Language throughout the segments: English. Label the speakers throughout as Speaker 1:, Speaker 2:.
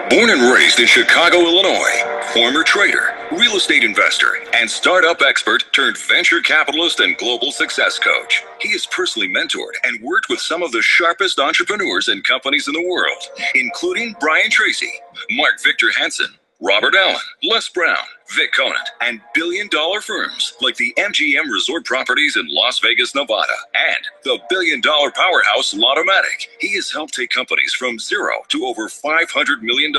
Speaker 1: Born and raised in Chicago, Illinois, former trader, real estate investor, and startup expert turned venture capitalist and global success coach. He has personally mentored and worked with some of the sharpest entrepreneurs and companies in the world, including Brian Tracy, Mark Victor Hansen, Robert Allen, Les Brown, Vic Conant, and billion-dollar firms like the MGM Resort Properties in Las Vegas, Nevada, and the billion-dollar powerhouse Lottomatic. He has helped take companies from zero to over $500 million,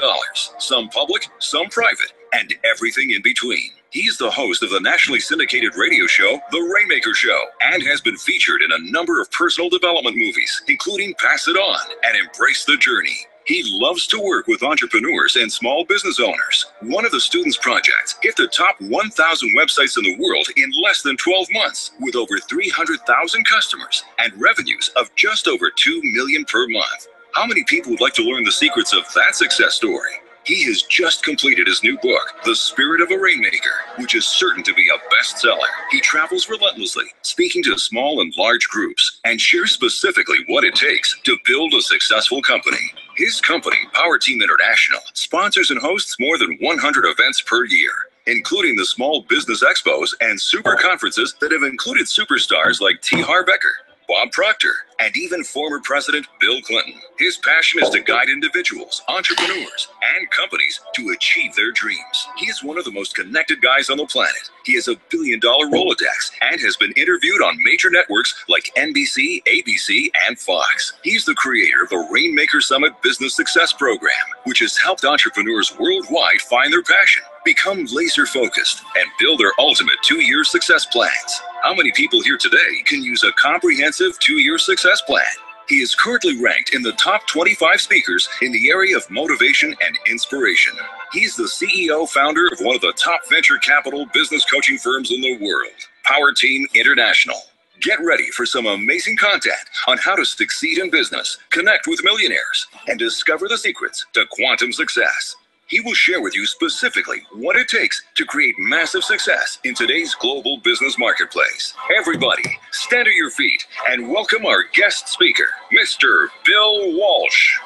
Speaker 1: some public, some private, and everything in between. He's the host of the nationally syndicated radio show, The Rainmaker Show, and has been featured in a number of personal development movies, including Pass It On and Embrace the Journey. He loves to work with entrepreneurs and small business owners. One of the students' projects hit the top 1,000 websites in the world in less than 12 months, with over 300,000 customers and revenues of just over $2 million per month. How many people would like to learn the secrets of that success story? He has just completed his new book, The Spirit of a Rainmaker, which is certain to be a bestseller. He travels relentlessly, speaking to small and large groups, and shares specifically what it takes to build a successful company. His company, Power Team International, sponsors and hosts more than 100 events per year, including the Small Business Expos and super conferences that have included superstars like T. Harv Eker, Bob Proctor, and even former President Bill Clinton. His passion is to guide individuals, entrepreneurs, and companies to achieve their dreams. He is one of the most connected guys on the planet. He has a billion-dollar Rolodex and has been interviewed on major networks like NBC, ABC, and Fox. He's the creator of the Rainmaker Summit Business Success Program, which has helped entrepreneurs worldwide find their passion, become laser-focused, and build their ultimate 2-year success plans. How many people here today can use a comprehensive 2-year success plan? He is currently ranked in the top 25 speakers in the area of motivation and inspiration. He's the CEO founder of one of the top venture capital business coaching firms in the world, Power Team International. Get ready for some amazing content on how to succeed in business, connect with millionaires, and discover the secrets to quantum success. He will share with you specifically what it takes to create massive success in today's global business marketplace. Everybody, stand to your feet and welcome our guest speaker, Mr. Bill Walsh.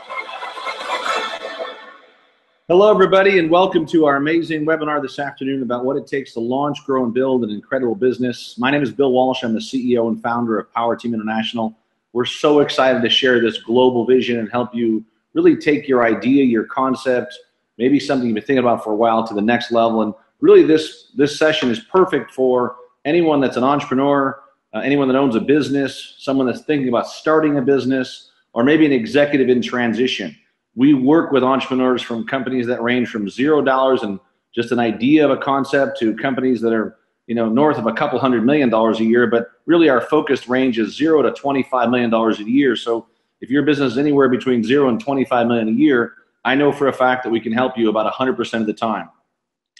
Speaker 2: Hello, everybody, and welcome to our amazing webinar this afternoon about what it takes to launch, grow, and build an incredible business. My name is Bill Walsh. I'm the CEO and founder of Power Team International. We're so excited to share this global vision and help you really take your idea, your concept, maybe something you've been thinking about for a while, to the next level. And really this session is perfect for anyone that's an entrepreneur, anyone that owns a business, someone that's thinking about starting a business, or maybe an executive in transition. We work with entrepreneurs from companies that range from $0 and just an idea of a concept to companies that are, north of a couple $100 million a year. But really our focused range is $0 to $25 million a year. So if your business is anywhere between 0 and 25 million a year, I know for a fact that we can help you about 100% of the time.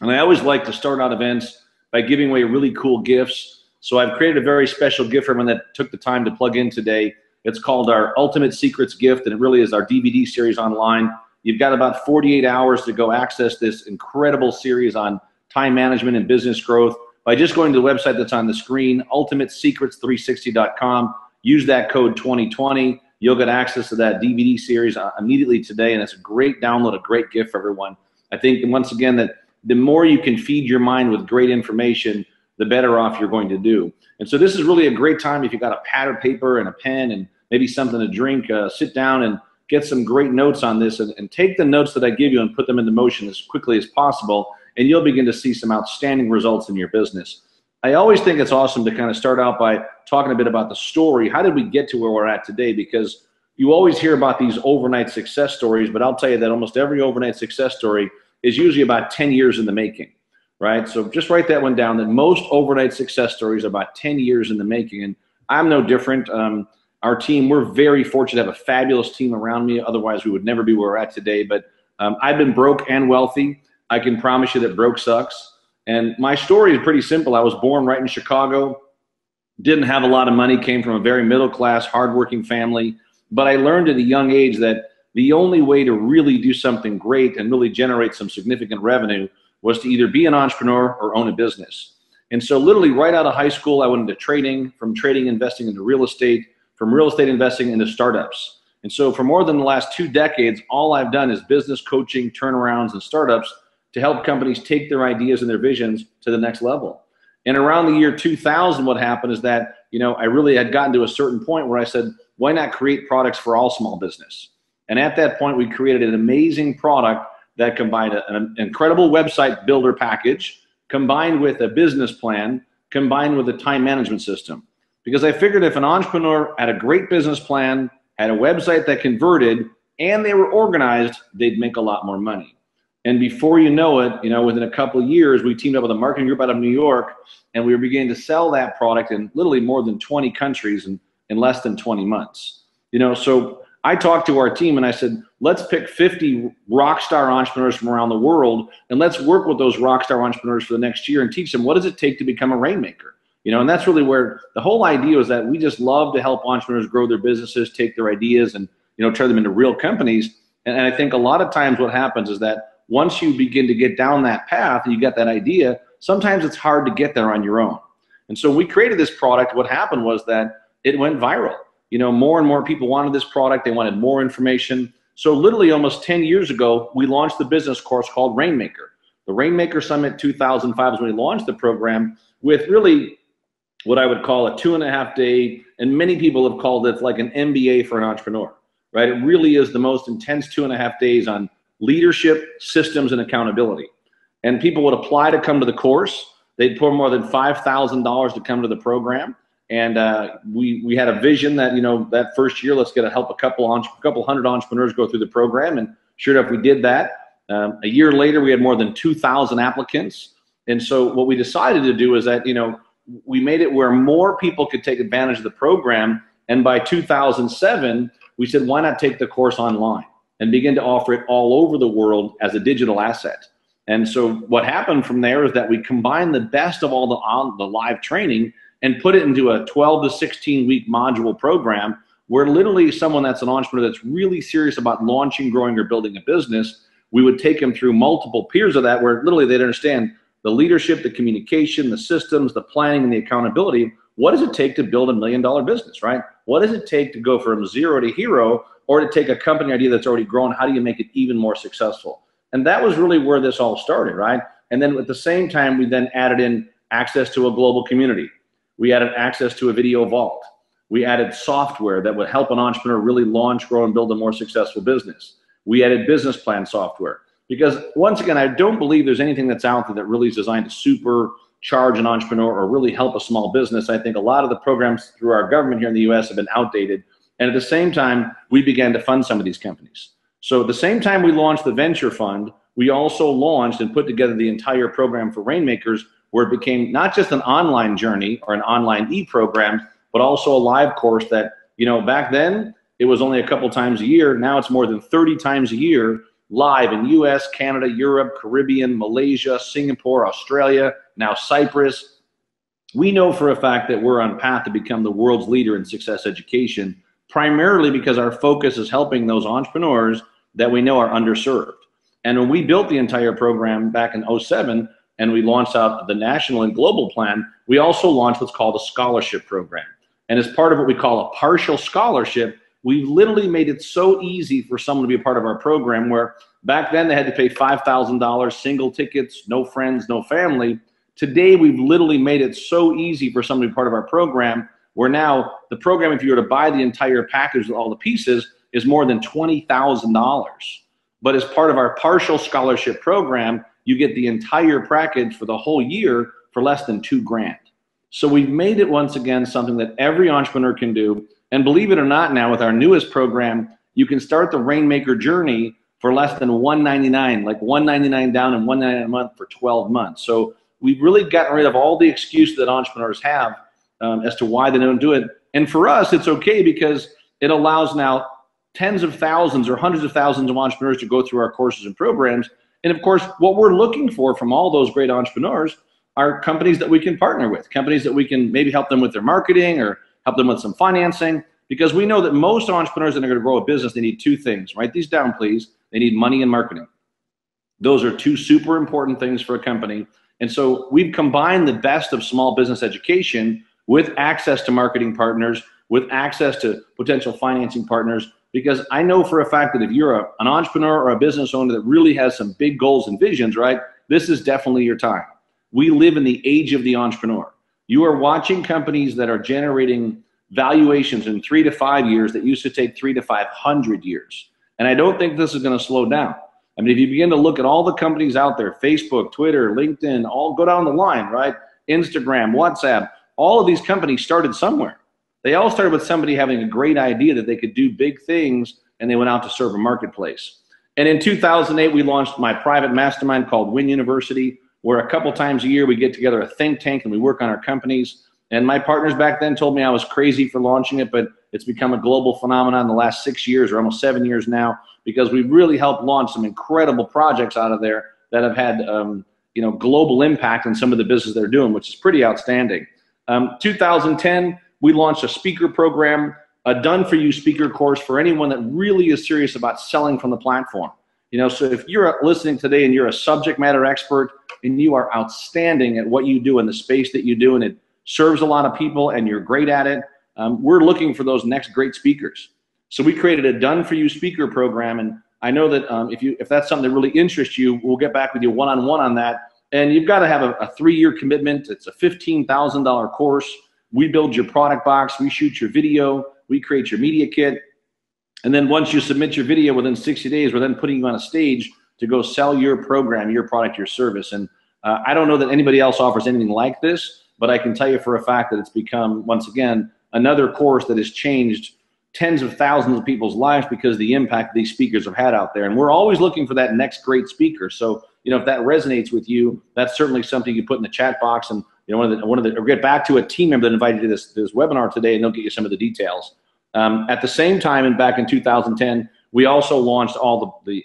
Speaker 2: And I always like to start out events by giving away really cool gifts. So I've created a very special gift for everyone that took the time to plug in today. It's called our Ultimate Secrets Gift, and it really is our DVD series online. You've got about 48 hours to go access this incredible series on time management and business growth by just going to the website that's on the screen, ultimatesecrets360.com. Use that code 2020. You'll get access to that DVD series immediately today, and it's a great download, a great gift for everyone. I think, once again, that the more you can feed your mind with great information, the better off you're going to do. And so this is really a great time if you've got a pad of paper and a pen and maybe something to drink, sit down and get some great notes on this and take the notes that I give you and put them into motion as quickly as possible, and you'll begin to see some outstanding results in your business. I always think it's awesome to kind of start out by talking a bit about the story. How did we get to where we're at today? Because you always hear about these overnight success stories, but I'll tell you that almost every overnight success story is usually about 10 years in the making, right? So just write that one down, that most overnight success stories are about 10 years in the making. And I'm no different. Our team, we're very fortunate to have a fabulous team around me. Otherwise, we would never be where we're at today. But I've been broke and wealthy. I can promise you that broke sucks. And my story is pretty simple. I was born right in Chicago, didn't have a lot of money, came from a very middle-class, hardworking family. But I learned at a young age that the only way to really do something great and really generate some significant revenue was to either be an entrepreneur or own a business. And so literally right out of high school, I went into trading, from trading investing into real estate, from real estate investing into startups. And so for more than the last 2 decades, all I've done is business coaching, turnarounds, and startups to help companies take their ideas and their visions to the next level. And around the year 2000, what happened is that, I really had gotten to a certain point where I said, why not create products for all small business? And at that point, we created an amazing product that combined an incredible website builder package, combined with a business plan, combined with a time management system. Because I figured if an entrepreneur had a great business plan, had a website that converted, and they were organized, they'd make a lot more money. And before you know it, within a couple of years, we teamed up with a marketing group out of New York, and we were beginning to sell that product in literally more than 20 countries in less than 20 months. So I talked to our team and I said, let's pick 50 rock star entrepreneurs from around the world, and let's work with those rock star entrepreneurs for the next year and teach them what does it take to become a rainmaker. And that's really where the whole idea was, that we just love to help entrepreneurs grow their businesses, take their ideas and, turn them into real companies. And I think a lot of times what happens is that once you begin to get down that path and you get that idea, sometimes it's hard to get there on your own. And so we created this product. What happened was that it went viral. More and more people wanted this product. They wanted more information. So literally almost 10 years ago, we launched the business course called Rainmaker. The Rainmaker Summit 2005 is when we launched the program, with really what I would call a 2.5-day, and many people have called it like an MBA for an entrepreneur, right? It really is the most intense 2.5 days on leadership, systems, and accountability. And people would apply to come to the course. They'd pour more than $5,000 to come to the program. And we had a vision that, that first year, let's help a couple hundred entrepreneurs go through the program. And sure enough, we did that. A year later, we had more than 2,000 applicants. And so what we decided to do is that, we made it where more people could take advantage of the program. And by 2007, we said, why not take the course online and begin to offer it all over the world as a digital asset? And so what happened from there is that we combined the best of all the live training and put it into a 12 to 16 week module program, where literally someone that's an entrepreneur that's really serious about launching, growing, or building a business, we would take them through multiple peers of that, where literally they'd understand the leadership, the communication, the systems, the planning, and the accountability. What does it take to build $1 million business, right? What does it take to go from zero to hero, or to take a company idea that's already grown? How do you make it even more successful? And that was really where this all started, right? And then at the same time, we then added in access to a global community. We added access to a video vault. We added software that would help an entrepreneur really launch, grow, and build a more successful business. We added business plan software. Because once again, I don't believe there's anything that's out there that really is designed to supercharge an entrepreneur or really help a small business. I think a lot of the programs through our government here in the US have been outdated. And at the same time, we began to fund some of these companies. So at the same time we launched the venture fund, we also launched and put together the entire program for Rainmakers, where it became not just an online journey or an online e-program, but also a live course that, back then it was only a couple times a year. Now it's more than 30 times a year, live in US, Canada, Europe, Caribbean, Malaysia, Singapore, Australia, now Cyprus. We know for a fact that we're on path to become the world's leader in success education, primarily because our focus is helping those entrepreneurs that we know are underserved. And when we built the entire program back in 2007, and we launched out the national and global plan, we also launched what's called a scholarship program. And as part of what we call a partial scholarship, we literally made it so easy for someone to be a part of our program, where back then they had to pay $5,000, single tickets, no friends, no family. Today, we've literally made it so easy for someone to be part of our program, where now the program, if you were to buy the entire package with all the pieces, is more than $20,000. But as part of our partial scholarship program, you get the entire package for the whole year for less than $2,000. So we've made it once again something that every entrepreneur can do. And believe it or not, now with our newest program, you can start the Rainmaker journey for less than $199, like $199 down and $199 a month for 12 months. So we've really gotten rid of all the excuses that entrepreneurs have as to why they don't do it. And for us, it's okay, because it allows now tens of thousands or hundreds of thousands of entrepreneurs to go through our courses and programs. And of course, what we're looking for from all those great entrepreneurs are companies that we can partner with, companies that we can maybe help them with their marketing or help them with some financing, because we know that most entrepreneurs that are going to grow a business, they need two things. Write these down, please. They need money and marketing. Those are two super important things for a company. And so we've combined the best of small business education with access to marketing partners, with access to potential financing partners, because I know for a fact that if you're an entrepreneur or a business owner that really has some big goals and visions, right, this is definitely your time. We live in the age of the entrepreneur. You are watching companies that are generating valuations in 3 to 5 years that used to take 300 to 500 years. And I don't think this is going to slow down. I mean, if you begin to look at all the companies out there, Facebook, Twitter, LinkedIn, all go down the line, right? Instagram, WhatsApp, all of these companies started somewhere. They all started with somebody having a great idea that they could do big things, and they went out to serve a marketplace. And in 2008, we launched my private mastermind called Win University, where a couple times a year we get together a think tank and we work on our companies. And my partners back then told me I was crazy for launching it, but it's become a global phenomenon in the last 6 years or almost 7 years now, because we've really helped launch some incredible projects out of there that have had global impact on some of the business they're doing, which is pretty outstanding. 2010, we launched a speaker program, a done-for-you speaker course for anyone that really is serious about selling from the platform. So if you're listening today and you're a subject matter expert and you are outstanding at what you do in the space that you do, and it serves a lot of people and you're great at it, we're looking for those next great speakers. So we created a done-for-you speaker program, and I know that if that's something that really interests you, we'll get back with you one-on-one on that. And you've got to have a 3-year commitment. It's a $15,000 course. We build your product box. We shoot your video. We create your media kit. And then once you submit your video within 60 days, we're then putting you on a stage to go sell your program, your product, your service. And I don't know that anybody else offers anything like this, but I can tell you for a fact that it's become, once again, another course that has changed tens of thousands of people's lives because of the impact these speakers have had out there. And we're always looking for that next great speaker. So, if that resonates with you, that's certainly something you put in the chat box. And, or get back to a team member that invited you to this webinar today, and they'll get you some of the details. At the same time, and back in 2010, we also launched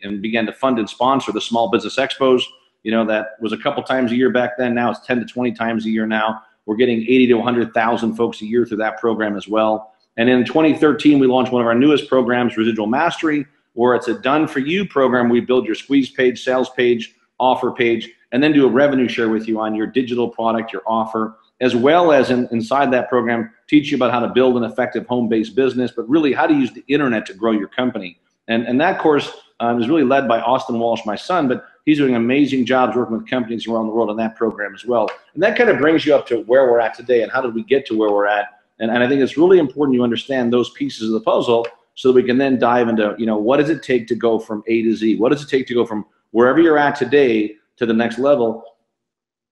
Speaker 2: and began to fund and sponsor the Small Business Expos. That was a couple times a year back then. Now it's 10 to 20 times a year now. We're getting 80 to 100,000 folks a year through that program as well. And in 2013, we launched one of our newest programs, Residual Mastery, where it's a done-for-you program. We build your squeeze page, sales page, offer page, and then do a revenue share with you on your digital product, your offer, as well as inside that program, teach you about how to build an effective home-based business, but really how to use the internet to grow your company. And that course is really led by Austin Walsh, my son, but he's doing amazing jobs working with companies around the world in that program as well. And that kind of brings you up to where we're at today and how did we get to where we're at. And I think it's really important you understand those pieces of the puzzle so that we can then dive into, what does it take to go from A to Z? What does it take to go from wherever you're at today to the next level?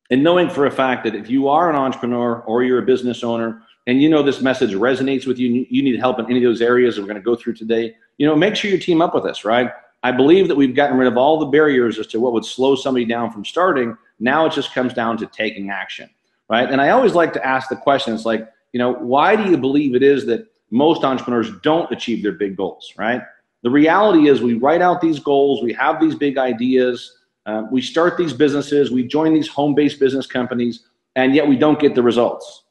Speaker 2: And knowing for a fact that if you are an entrepreneur or you're a business owner and this message resonates with you, you need help in any of those areas that we're going to go through today, make sure you team up with us, right? I believe that we've gotten rid of all the barriers as to what would slow somebody down from starting. Now it just comes down to taking action, right? And I always like to ask the question, it's like, why do you believe it is that most entrepreneurs don't achieve their big goals, right? The reality is we write out these goals, we have these big ideas, we start these businesses, we join these home-based business companies, and yet we don't get the results.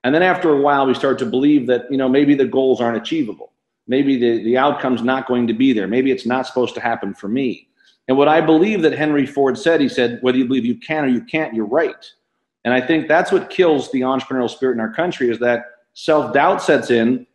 Speaker 2: And then after a while, we start to believe that, maybe the goals aren't achievable. Maybe the outcome's not going to be there. Maybe it's not supposed to happen for me. And what I believe that Henry Ford said, he said, whether you believe you can or you can't, you're right. And I think that's what kills the entrepreneurial spirit in our country, is that self-doubt sets in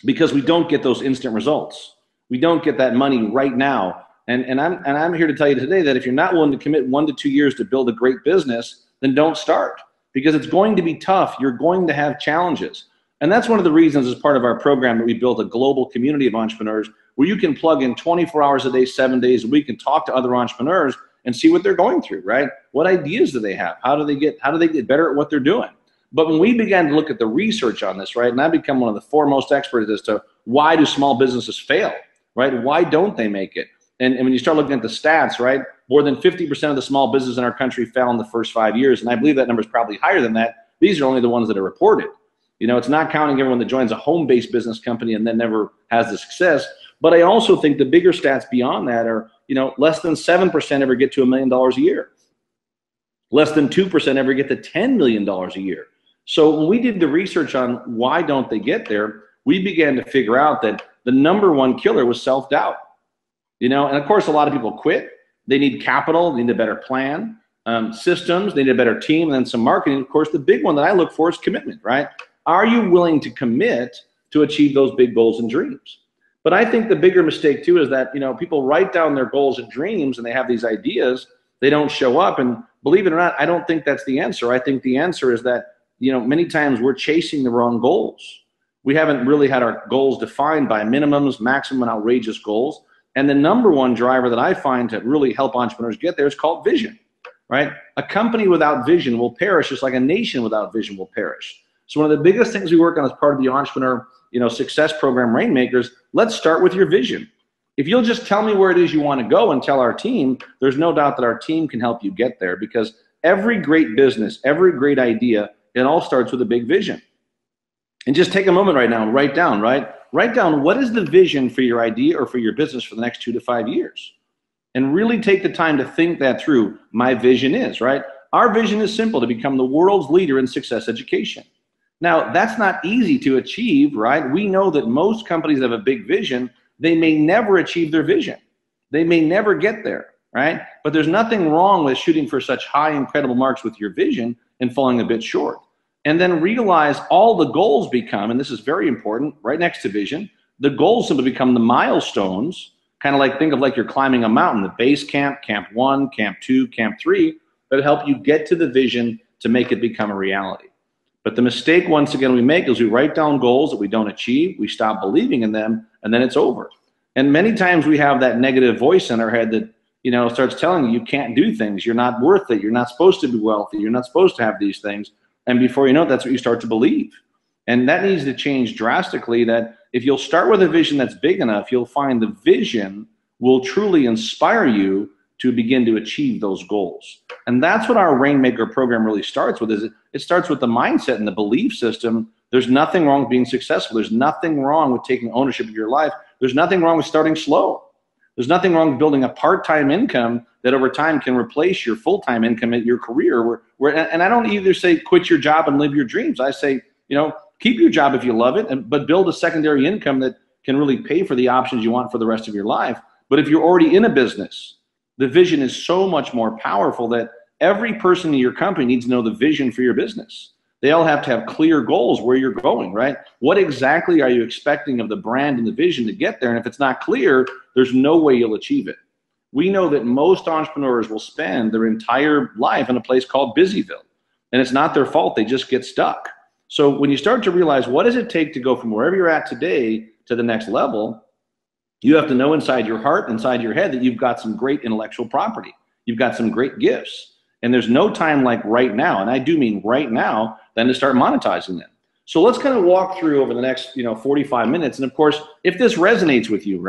Speaker 2: because we don't get those instant results. We don't get that money right now. And I'm here to tell you today that if you're not willing to commit 1 to 2 years to build a great business, then don't start, because it's going to be tough. You're going to have challenges. And that's one of the reasons, as part of our program, that we built a global community of entrepreneurs where you can plug in 24 hours a day, 7 days a week, and talk to other entrepreneurs and see what they're going through, right? What ideas do they have? How do they get better at what they're doing? But when we began to look at the research on this, right, and I become one of the foremost experts as to why do small businesses fail, right? Why don't they make it? And when you start looking at the stats, right, more than 50% of the small businesses in our country fail in the first 5 years. And I believe that number is probably higher than that. These are only the ones that are reported. It's not counting everyone that joins a home-based business company and then never has the success. But I also think the bigger stats beyond that are, less than 7% ever get to $1 million a year. Less than 2% ever get to $10 million a year. So when we did the research on why don't they get there, we began to figure out that the number one killer was self-doubt. And of course, a lot of people quit. They need capital, they need a better plan, systems, they need a better team, and then some marketing. Of course, the big one that I look for is commitment, right? Are you willing to commit to achieve those big goals and dreams? But I think the bigger mistake too is that, people write down their goals and dreams and they have these ideas, they don't show up. And believe it or not, I don't think that's the answer. I think the answer is that, many times we're chasing the wrong goals. We haven't really had our goals defined by minimums, maximum, and outrageous goals. And the number one driver that I find to really help entrepreneurs get there is called vision, right? A company without vision will perish, just like a nation without vision will perish. So one of the biggest things we work on as part of the entrepreneur, success program, Rainmakers, let's start with your vision. If you'll just tell me where it is you want to go and tell our team, there's no doubt that our team can help you get there, because every great business, every great idea, it all starts with a big vision. And just take a moment right now and write down, Write down what is the vision for your idea or for your business for the next 2 to 5 years. And really take the time to think that through. My vision is, Our vision is simple: to become the world's leader in success education. Now, that's not easy to achieve, We know that most companies have a big vision. They may never achieve their vision. They may never get there, But there's nothing wrong with shooting for such high, incredible marks with your vision and falling a bit short. And then realize all the goals become, and this is very important, right next to vision, the goals simply become the milestones, kind of like, think of like you're climbing a mountain, the base camp, camp 1, camp 2, camp 3, that help you get to the vision to make it become a reality. But the mistake, once again, we make is we write down goals that we don't achieve, we stop believing in them, and then it's over. And many times we have that negative voice in our head that, starts telling you can't do things, you're not worth it, you're not supposed to be wealthy, you're not supposed to have these things. And before you know it, that's what you start to believe. And that needs to change drastically, that if you'll start with a vision that's big enough, you'll find the vision will truly inspire you to begin to achieve those goals. And that's what our Rainmaker program really starts with, is it starts with the mindset and the belief system. There's nothing wrong with being successful. There's nothing wrong with taking ownership of your life. There's nothing wrong with starting slow. There's nothing wrong with building a part-time income that over time can replace your full-time income at your career. And I don't either say quit your job and live your dreams. I say, keep your job if you love it, but build a secondary income that can really pay for the options you want for the rest of your life. But if you're already in a business, the vision is so much more powerful that every person in your company needs to know the vision for your business. They all have to have clear goals where you're going, What exactly are you expecting of the brand and the vision to get there? And if it's not clear, there's no way you'll achieve it. We know that most entrepreneurs will spend their entire life in a place called Busyville. And it's not their fault, they just get stuck. So when you start to realize what does it take to go from wherever you're at today to the next level, you have to know inside your heart, inside your head, that you've got some great intellectual property. You've got some great gifts. And there's no time like right now, and I do mean right now, then to start monetizing them. So let's kind of walk through over the next 45 minutes. And of course, if this resonates with you,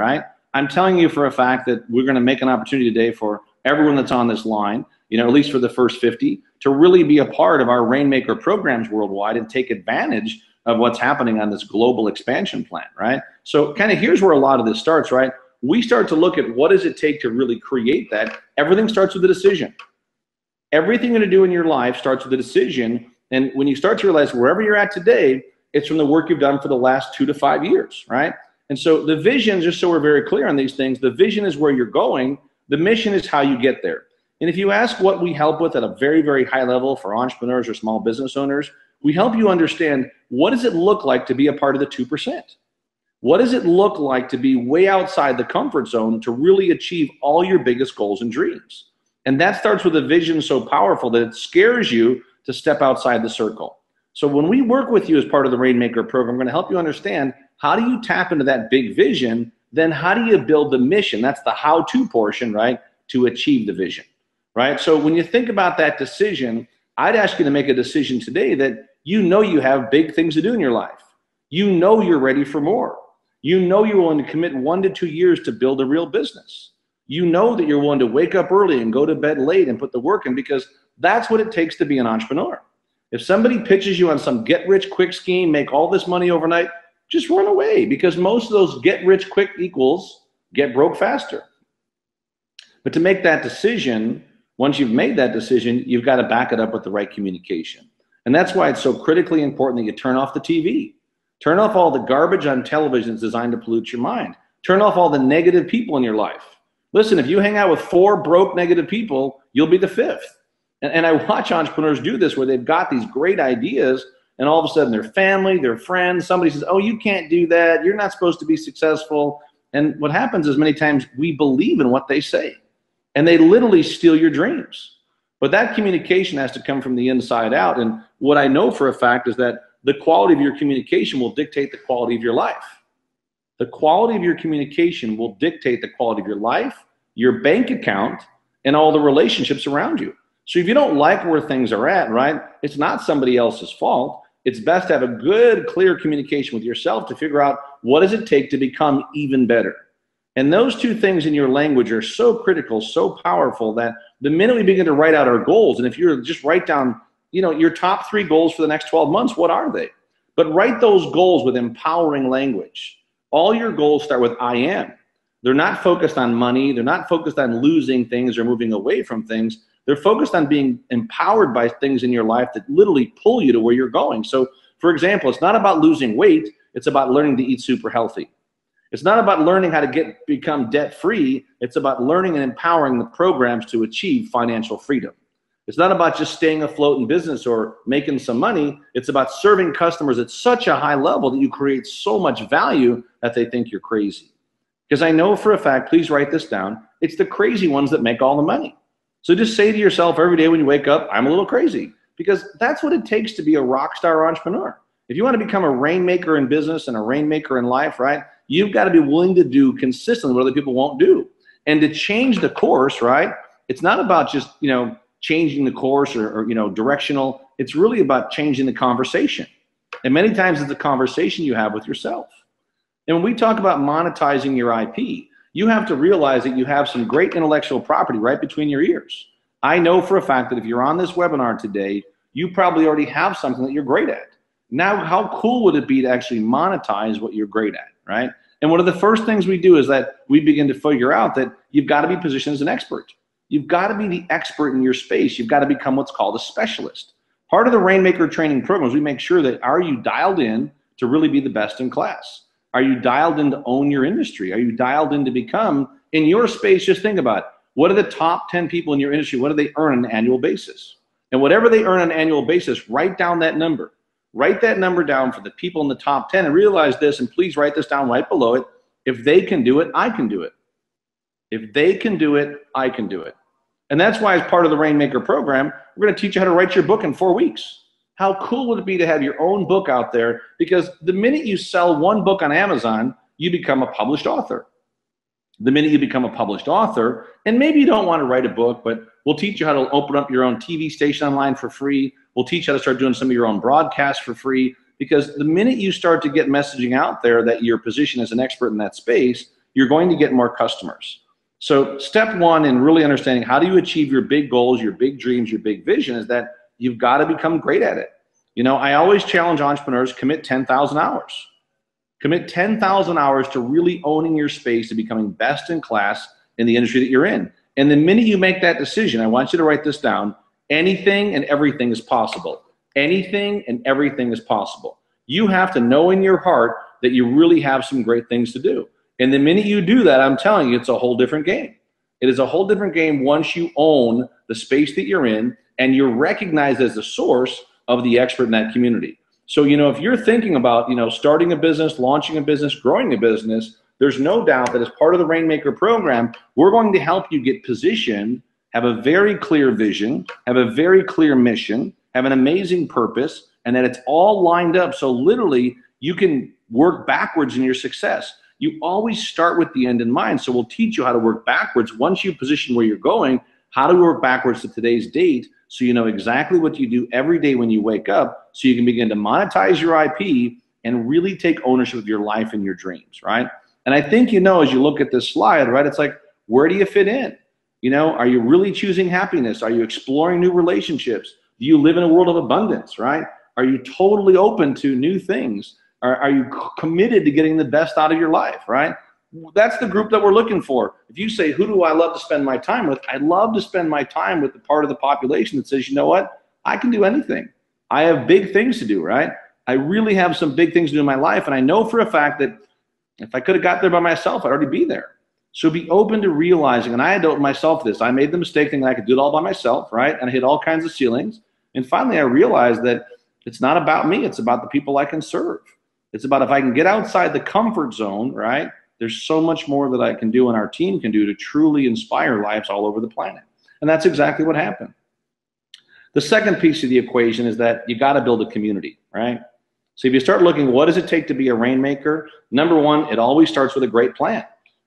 Speaker 2: I'm telling you for a fact that we're going to make an opportunity today for everyone that's on this line, at least for the first 50, to really be a part of our Rainmaker programs worldwide and take advantage of what's happening on this global expansion plan, So kind of here's where a lot of this starts, We start to look at what does it take to really create that. Everything starts with a decision. Everything you're going to do in your life starts with a decision. And when you start to realize wherever you're at today, it's from the work you've done for the last 2 to 5 years, And so the vision, just so we're very clear on these things, the vision is where you're going. The mission is how you get there. And if you ask what we help with at a very, very high level for entrepreneurs or small business owners, we help you understand, what does it look like to be a part of the 2%? What does it look like to be way outside the comfort zone to really achieve all your biggest goals and dreams? And that starts with a vision so powerful that it scares you to step outside the circle. So when we work with you as part of the Rainmaker program, I'm going to help you understand, how do you tap into that big vision? Then how do you build the mission? That's the how-to portion, to achieve the vision, So when you think about that decision, I'd ask you to make a decision today that you have big things to do in your life. You're ready for more. You're willing to commit 1 to 2 years to build a real business. That you're willing to wake up early and go to bed late and put the work in, because that's what it takes to be an entrepreneur. If somebody pitches you on some get-rich-quick scheme, make all this money overnight, just run away, because most of those get-rich-quick equals get broke faster. But to make that decision, once you've made that decision, you've got to back it up with the right communication. And that's why it's so critically important that you turn off the TV. Turn off all the garbage on television that's designed to pollute your mind. Turn off all the negative people in your life. Listen, if you hang out with 4 broke negative people, you'll be the 5th. And I watch entrepreneurs do this, where they've got these great ideas, and all of a sudden their family, their friends, somebody says, oh, you can't do that. You're not supposed to be successful. And what happens is many times we believe in what they say, and they literally steal your dreams. But that communication has to come from the inside out. And what I know for a fact is that the quality of your communication will dictate the quality of your life. The quality of your communication will dictate the quality of your life, your bank account, and all the relationships around you. So if you don't like where things are at, right, it's not somebody else's fault. It's best to have a good, clear communication with yourself to figure out what does it take to become even better. And those two things in your language are so critical, so powerful that the minute we begin to write out our goals, and if you're just write down, your top 3 goals for the next 12 months, what are they? But write those goals with empowering language. All your goals start with I am. They're not focused on money. They're not focused on losing things or moving away from things. They're focused on being empowered by things in your life that literally pull you to where you're going. So, for example, it's not about losing weight. It's about learning to eat super healthy. It's not about learning how to become debt-free. It's about learning and empowering the programs to achieve financial freedom. It's not about just staying afloat in business or making some money. It's about serving customers at such a high level that you create so much value that they think you're crazy. Because I know for a fact, please write this down, it's the crazy ones that make all the money. So just say to yourself every day when you wake up, I'm a little crazy, because that's what it takes to be a rock star entrepreneur. If you want to become a rainmaker in business and a rainmaker in life, right, you've got to be willing to do consistently what other people won't do. And to change the course, right, it's not about just, changing the course or directional. It's really about changing the conversation. And many times it's a conversation you have with yourself. And when we talk about monetizing your IP, you have to realize that you have some great intellectual property right between your ears. I know for a fact that if you're on this webinar today, you probably already have something that you're great at. Now, how cool would it be to actually monetize what you're great at, right? And one of the first things we do is that we begin to figure out that you've got to be positioned as an expert. You've got to be the expert in your space. You've got to become what's called a specialist. Part of the Rainmaker training program is we make sure that are you dialed in to really be the best in class? Are you dialed in to own your industry? Are you dialed in to become in your space? Just think about it. What are the top 10 people in your industry? What do they earn on an annual basis? And whatever they earn on an annual basis, write down that number. Write that number down for the people in the top 10 and realize this, and please write this down right below it. If they can do it, I can do it. If they can do it, I can do it. And that's why, as part of the Rainmaker program, we're going to teach you how to write your book in 4 weeks. How cool would it be to have your own book out there? Because the minute you sell one book on Amazon, you become a published author. The minute you become a published author, and maybe you don't want to write a book, but we'll teach you how to open up your own TV station online for free. We'll teach you how to start doing some of your own broadcasts for free. Because the minute you start to get messaging out there that you're positioned as an expert in that space, you're going to get more customers. So step one in really understanding how do you achieve your big goals, your big dreams, your big vision is that you've got to become great at it. I always challenge entrepreneurs, commit 10,000 hours. Commit 10,000 hours to really owning your space, to becoming best in class in the industry that you're in. And the minute you make that decision, I want you to write this down, anything and everything is possible. Anything and everything is possible. You have to know in your heart that you really have some great things to do. And the minute you do that, I'm telling you, it's a whole different game. It is a whole different game once you own the space that you're in and you're recognized as the source of the expert in that community. So, if you're thinking about, starting a business, launching a business, growing a business, there's no doubt that as part of the Rainmaker program, we're going to help you get positioned, have a very clear vision, have a very clear mission, have an amazing purpose, and that it's all lined up so literally you can work backwards in your success. You always start with the end in mind. So we'll teach you how to work backwards. Once you position where you're going, how to work backwards to today's date so you know exactly what you do every day when you wake up so you can begin to monetize your IP and really take ownership of your life and your dreams, right? And I think as you look at this slide, right, it's like, where do you fit in? Are you really choosing happiness? Are you exploring new relationships? Do you live in a world of abundance, right? Are you totally open to new things? Are you committed to getting the best out of your life, right? That's the group that we're looking for. If you say, who do I love to spend my time with? I love to spend my time with the part of the population that says, you know what? I can do anything. I have big things to do, right? I really have some big things to do in my life. And I know for a fact that if I could have got there by myself, I'd already be there. So be open to realizing, and I had to open myself this. I made the mistake thinking I could do it all by myself, right? And I hit all kinds of ceilings. And finally, I realized that it's not about me. It's about the people I can serve. It's about if I can get outside the comfort zone, right, There's so much more that I can do and our team can do to truly inspire lives all over the planet. And that's exactly what happened. The second piece of the equation is that you got to build a community, right? So if you start looking, what does it take to be a rainmaker? Number one, it always starts with a great plan.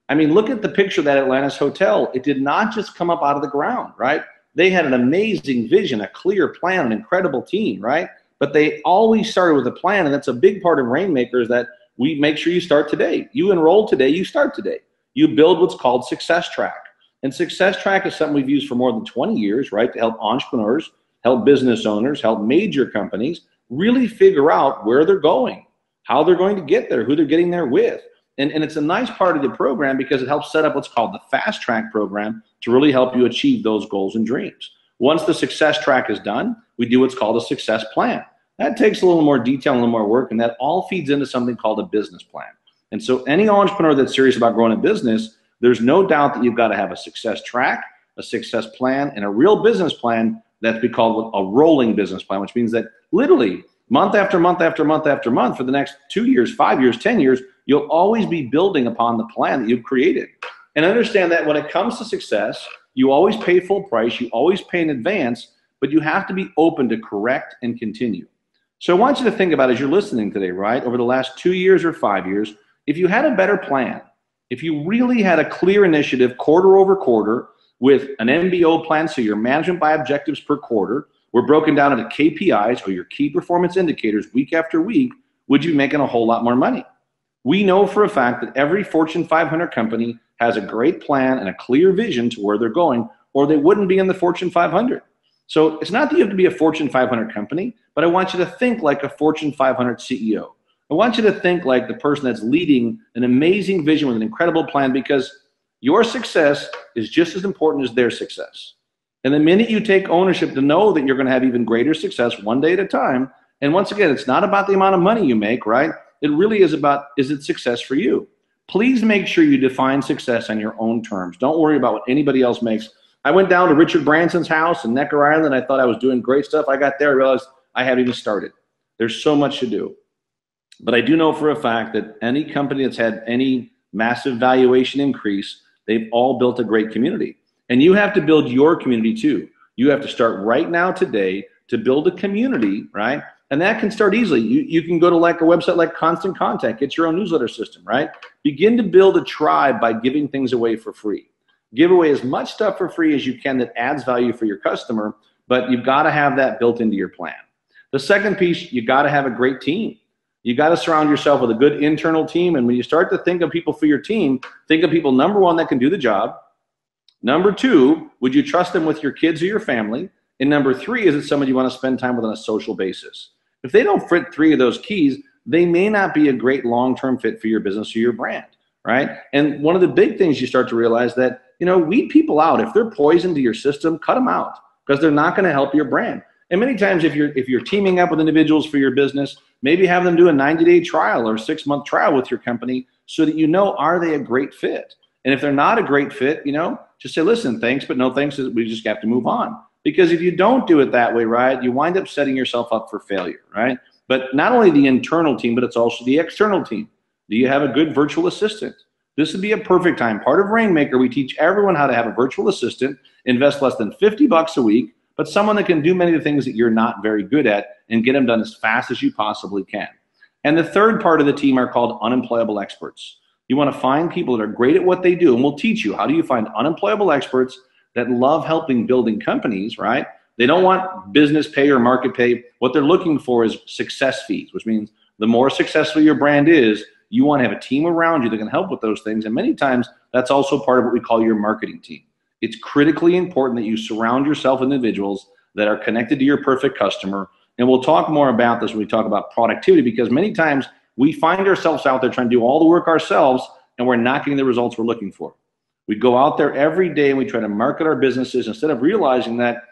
Speaker 2: I mean, look at the picture of that Atlantis hotel. It did not just come up out of the ground, right? They had an amazing vision, a clear plan, an incredible team, right? But they always started with a plan, and that's a big part of Rainmakers that we make sure you start today. You enroll today, you start today. You build what's called Success Track. And Success Track is something we've used for more than 20 years, right, to help entrepreneurs, help business owners, help major companies really figure out where they're going, how they're going to get there, who they're getting there with. And it's a nice part of the program because it helps set up what's called the Fast Track program to really help you achieve those goals and dreams. Once the Success Track is done, we do what's called a success plan. That takes a little more detail, a little more work, and that all feeds into something called a business plan. And so any entrepreneur that's serious about growing a business, there's no doubt that you've got to have a success track, a success plan, and a real business plan that's be called a rolling business plan, which means that literally month after month after month after month for the next 2 years, 5 years, 10 years, you'll always be building upon the plan that you've created. And understand that when it comes to success, you always pay full price, you always pay in advance, but you have to be open to correct and continue. So I want you to think about as you're listening today, right, over the last 2 years or 5 years, if you had a better plan, if you really had a clear initiative quarter over quarter with an MBO plan, so your management by objectives per quarter, were broken down into KPIs or your key performance indicators week after week, would you be making a whole lot more money? We know for a fact that every Fortune 500 company has a great plan and a clear vision to where they're going, or they wouldn't be in the Fortune 500. So it's not that you have to be a Fortune 500 company, but I want you to think like a Fortune 500 CEO. I want you to think like the person that's leading an amazing vision with an incredible plan, because your success is just as important as their success. And the minute you take ownership to know that you're going to have even greater success one day at a time, and once again, it's not about the amount of money you make, right? It really is about, is it success for you? Please make sure you define success on your own terms. Don't worry about what anybody else makes. I went down to Richard Branson's house in Necker Island. I thought I was doing great stuff. I got there, I realized I haven't even started. There's so much to do. But I do know for a fact that any company that's had any massive valuation increase, they've all built a great community. And you have to build your community too. You have to start right now today to build a community, right? And that can start easily. You can go to like a website like Constant Contact, get your own newsletter system, right? Begin to build a tribe by giving things away for free. Give away as much stuff for free as you can that adds value for your customer, but you've got to have that built into your plan. The second piece, you got to have a great team. You got to surround yourself with a good internal team. And when you start to think of people for your team, think of people, number one, that can do the job. Number two, would you trust them with your kids or your family? And number three, is it somebody you want to spend time with on a social basis? If they don't fit three of those keys, they may not be a great long-term fit for your business or your brand, right? And one of the big things you start to realize that, weed people out. If they're poison to your system, cut them out, because they're not going to help your brand. And many times if you're teaming up with individuals for your business, maybe have them do a 90-day trial or 6-month trial with your company so that are they a great fit? And if they're not a great fit, just say, listen, thanks, but no thanks. We just have to move on. Because if you don't do it that way, right, you wind up setting yourself up for failure, right? But not only the internal team, but it's also the external team. Do you have a good virtual assistant? This would be a perfect time. Part of Rainmaker, we teach everyone how to have a virtual assistant, invest less than $50 a week, but someone that can do many of the things that you're not very good at and get them done as fast as you possibly can. And the third part of the team are called unemployable experts. You want to find people that are great at what they do, and we'll teach you how do you find unemployable experts that love helping building companies, right? They don't want business pay or market pay. What they're looking for is success fees, which means the more successful your brand is, you want to have a team around you that can help with those things. And many times that's also part of what we call your marketing team. It's critically important that you surround yourself with individuals that are connected to your perfect customer. And we'll talk more about this when we talk about productivity, because many times we find ourselves out there trying to do all the work ourselves and we're not getting the results we're looking for. We go out there every day and we try to market our businesses instead of realizing that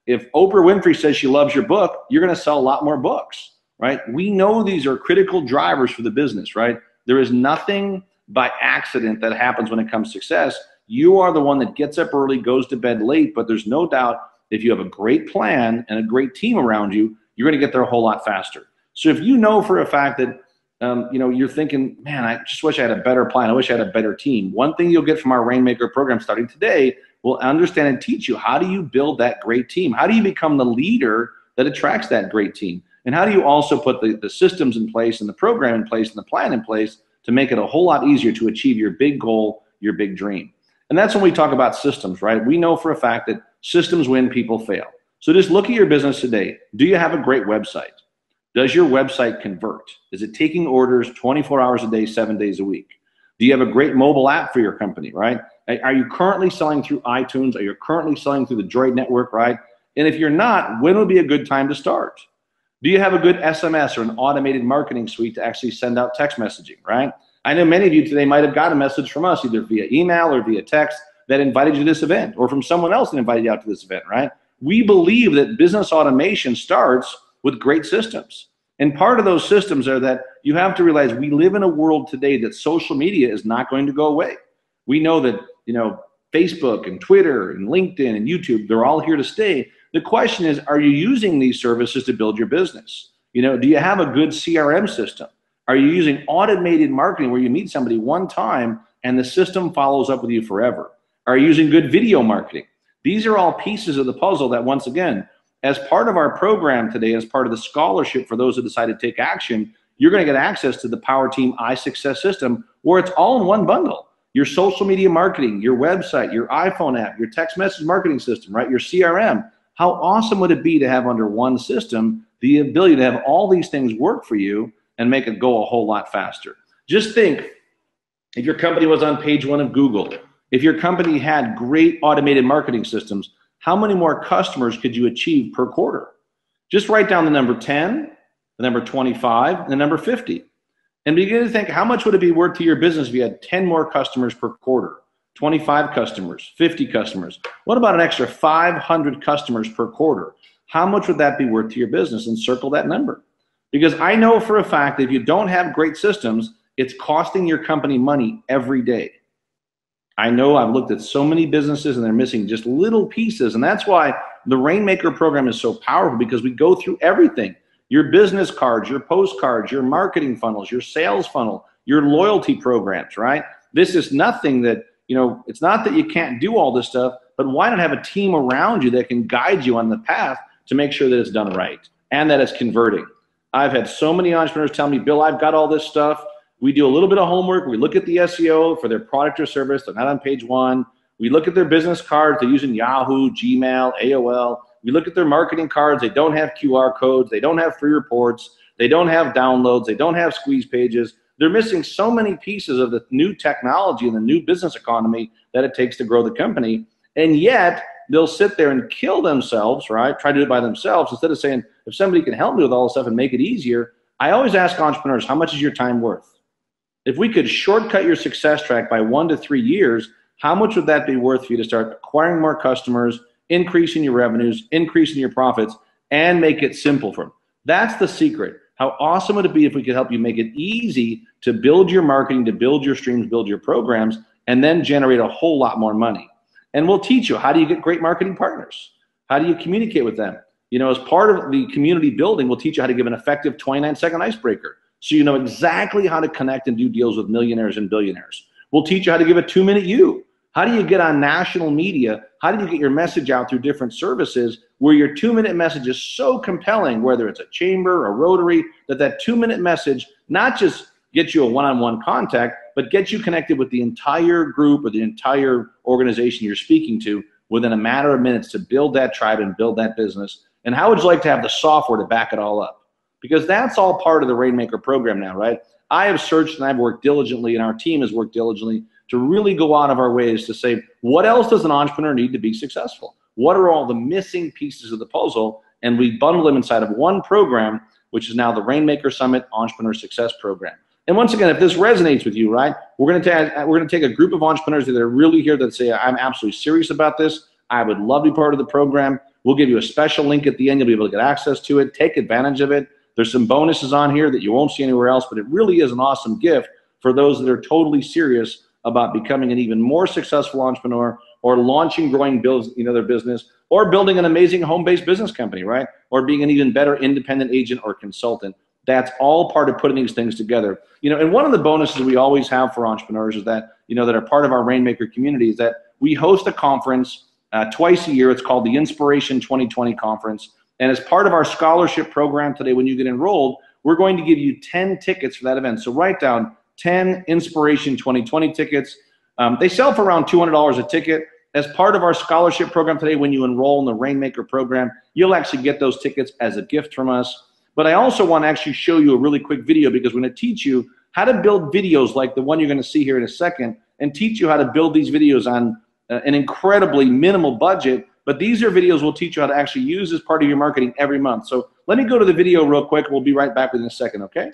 Speaker 2: if Oprah Winfrey says she loves your book, you're going to sell a lot more books, right? We know these are critical drivers for the business, right? There is nothing by accident that happens when it comes to success. You are the one that gets up early, goes to bed late, but there's no doubt if you have a great plan and a great team around you, you're going to get there a whole lot faster. So if you know for a fact that you're thinking, man, I just wish I had a better plan. I wish I had a better team. One thing you'll get from our Rainmaker program starting today will understand and teach you, how do you build that great team? How do you become the leader that attracts that great team? And how do you also put the systems in place and the program in place and the plan in place to make it a whole lot easier to achieve your big goal, your big dream? And that's when we talk about systems, right? We know for a fact that systems win, people fail. So just look at your business today. Do you have a great website? Does your website convert? Is it taking orders 24 hours a day, 7 days a week? Do you have a great mobile app for your company, right? Are you currently selling through iTunes? Are you currently selling through the Droid network, right? And if you're not, when would be a good time to start? Do you have a good SMS or an automated marketing suite to actually send out text messaging, right? I know many of you today might have got a message from us, either via email or via text, that invited you to this event, or from someone else that invited you out to this event, right? We believe that business automation starts with great systems. And part of those systems are that you have to realize we live in a world today that social media is not going to go away. We know that, Facebook and Twitter and LinkedIn and YouTube, they're all here to stay. The question is, are you using these services to build your business? Do you have a good CRM system? Are you using automated marketing where you meet somebody one time and the system follows up with you forever? Are you using good video marketing? These are all pieces of the puzzle that, once again, as part of our program today, as part of the scholarship for those who decide to take action, you're going to get access to the Power Team iSuccess system, where it's all in one bundle. Your social media marketing, your website, your iPhone app, your text message marketing system, right? Your CRM. How awesome would it be to have under one system the ability to have all these things work for you and make it go a whole lot faster? Just think, if your company was on page 1 of Google, if your company had great automated marketing systems, how many more customers could you achieve per quarter? Just write down the number 10, the number 25, and the number 50. And begin to think, how much would it be worth to your business if you had 10 more customers per quarter, 25 customers, 50 customers? What about an extra 500 customers per quarter? How much would that be worth to your business? And circle that number. Because I know for a fact that if you don't have great systems, it's costing your company money every day. I know I've looked at so many businesses and they're missing just little pieces. And that's why the Rainmaker program is so powerful, because we go through everything. Your business cards, your postcards, your marketing funnels, your sales funnel, your loyalty programs, right? This is nothing that, it's not that you can't do all this stuff, but why not have a team around you that can guide you on the path to make sure that it's done right and that it's converting? I've had so many entrepreneurs tell me, Bill, I've got all this stuff. We do a little bit of homework. We look at the SEO for their product or service. They're not on page 1. We look at their business cards. They're using Yahoo, Gmail, AOL. We look at their marketing cards. They don't have QR codes. They don't have free reports. They don't have downloads. They don't have squeeze pages. They're missing so many pieces of the new technology and the new business economy that it takes to grow the company. And yet they'll sit there and kill themselves, right? Try to do it by themselves instead of saying, if somebody can help me with all this stuff and make it easier. I always ask entrepreneurs, how much is your time worth? If we could shortcut your success track by 1 to 3 years, how much would that be worth for you to start acquiring more customers, increasing your revenues, increasing your profits, and make it simple for them? That's the secret. How awesome would it be if we could help you make it easy to build your marketing, to build your streams, build your programs, and then generate a whole lot more money? And we'll teach you, how do you get great marketing partners? How do you communicate with them? As part of the community building, we'll teach you how to give an effective 29-second icebreaker, so you know exactly how to connect and do deals with millionaires and billionaires. We'll teach you how to give a 2-minute you. How do you get on national media? How do you get your message out through different services where your 2-minute message is so compelling, whether it's a chamber, a Rotary, that 2-minute message not just gets you a one-on-one contact, but gets you connected with the entire group or the entire organization you're speaking to within a matter of minutes to build that tribe and build that business? And how would you like to have the software to back it all up? Because that's all part of the Rainmaker program now, right? I have searched and I've worked diligently, and our team has worked diligently to really go out of our ways to say, what else does an entrepreneur need to be successful? What are all the missing pieces of the puzzle? And we bundle them inside of one program, which is now the Rainmaker Summit Entrepreneur Success Program. And once again, if this resonates with you, right, we're going to take a group of entrepreneurs that are really here that say, I'm absolutely serious about this. I would love to be part of the program. We'll give you a special link at the end. You'll be able to get access to it. Take advantage of it. There's some bonuses on here that you won't see anywhere else, but it really is an awesome gift for those that are totally serious about becoming an even more successful entrepreneur, or launching, growing, their business, or building an amazing home-based business company, right? Or being an even better independent agent or consultant. That's all part of putting these things together. And one of the bonuses we always have for entrepreneurs is that, that are part of our Rainmaker community is that we host a conference twice a year. It's called the Inspiration 2020 Conference. And as part of our scholarship program today, when you get enrolled, we're going to give you 10 tickets for that event. So write down 10 Inspiration 2020 tickets. They sell for around $200 a ticket. As part of our scholarship program today, when you enroll in the Rainmaker program, you'll actually get those tickets as a gift from us. But I also want to actually show you a really quick video because we're going to teach you how to build videos like the one you're going to see here in a second and teach you how to build these videos on an incredibly minimal budget. But these are videos we'll teach you how to actually use as part of your marketing every month. So let me go to the video real quick. We'll be right back within a second, okay?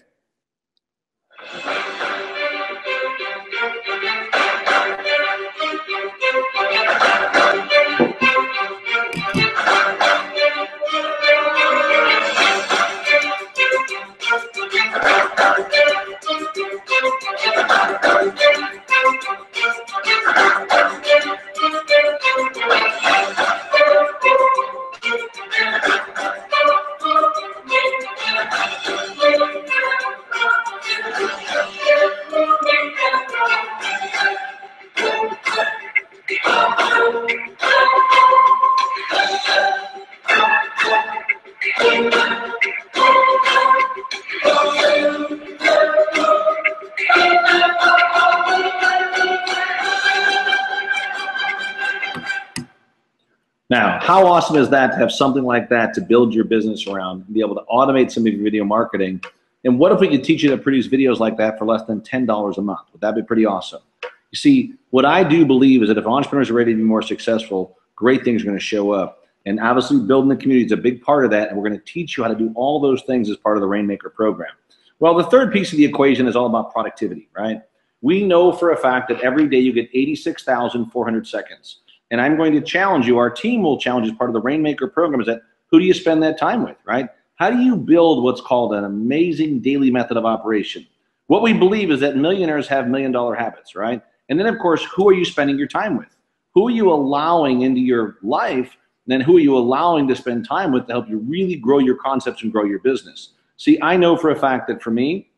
Speaker 2: Now, how awesome is that to have something like that to build your business around and be able to automate some of your video marketing? And what if we could teach you to produce videos like that for less than $10 a month? Would that be pretty awesome? You see, what I do believe is that if entrepreneurs are ready to be more successful, great things are going to show up. And obviously building the community is a big part of that. And we're going to teach you how to do all those things as part of the Rainmaker program. Well, the third piece of the equation is all about productivity, right? We know for a fact that every day you get 86,400 seconds. And I'm going to challenge you, our team will challenge as part of the Rainmaker program, is that who do you spend that time with, right? How do you build what's called an amazing daily method of operation? What we believe is that millionaires have $1 million habits, right? And then, of course, who are you spending your time with? Who are you allowing into your life? And then who are you allowing to spend time with to help you really grow your concepts and grow your business? See, I know for a fact that for me,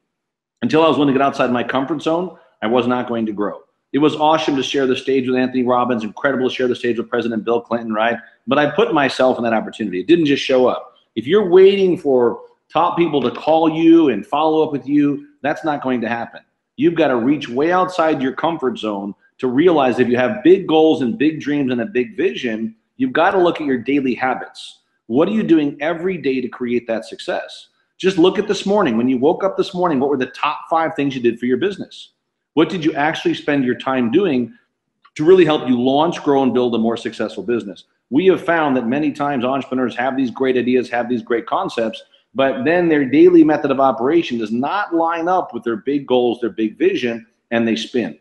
Speaker 2: until I was willing to get outside my comfort zone, I was not going to grow. It was awesome to share the stage with Anthony Robbins, incredible to share the stage with President Bill Clinton, right? But I put myself in that opportunity. It didn't just show up. If you're waiting for top people to call you and follow up with you, that's not going to happen. You've got to reach way outside your comfort zone to realize if you have big goals and big dreams and a big vision, you've got to look at your daily habits. What are you doing every day to create that success? Just look at this morning. When you woke up this morning, what were the top 5 things you did for your business? What did you actually spend your time doing to really help you launch, grow, and build a more successful business? We have found that many times entrepreneurs have these great ideas, have these great concepts, but then their daily method of operation does not line up with their big goals, their big vision, and they spin.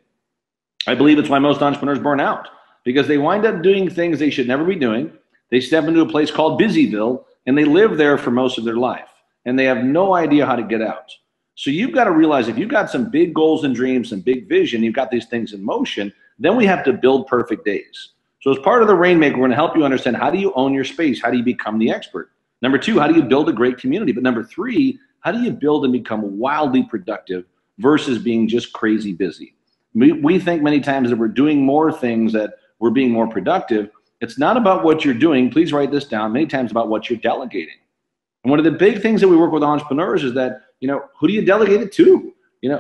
Speaker 2: I believe it's why most entrepreneurs burn out, because they wind up doing things they should never be doing. They step into a place called Busyville, and they live there for most of their life, and they have no idea how to get out. So you've got to realize if you've got some big goals and dreams and big vision, you've got these things in motion, then we have to build perfect days. So as part of the Rainmaker, we're going to help you understand how do you own your space? How do you become the expert? Number 2, how do you build a great community? But number 3, how do you build and become wildly productive versus being just crazy busy? We think many times that we're doing more things, that we're being more productive. It's not about what you're doing. Please write this down. Many times about what you're delegating. And one of the big things that we work with entrepreneurs is that, who do you delegate it to?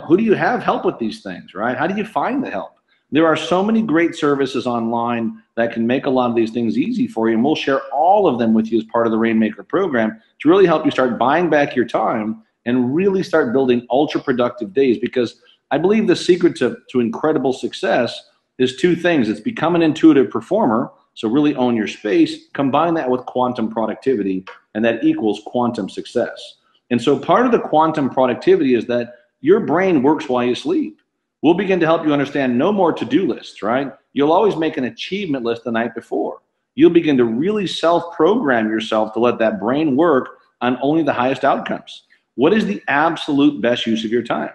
Speaker 2: Who do you have help with these things, right? How do you find the help? There are so many great services online that can make a lot of these things easy for you, and we'll share all of them with you as part of the Rainmaker program to really help you start buying back your time and really start building ultra productive days, because I believe the secret to incredible success is 2 things. It's become an intuitive performer, so really own your space, combine that with quantum productivity, and that equals quantum success. And so part of the quantum productivity is that your brain works while you sleep. We'll begin to help you understand no more to-do lists, right? You'll always make an achievement list the night before. You'll begin to really self-program yourself to let that brain work on only the highest outcomes. What is the absolute best use of your time?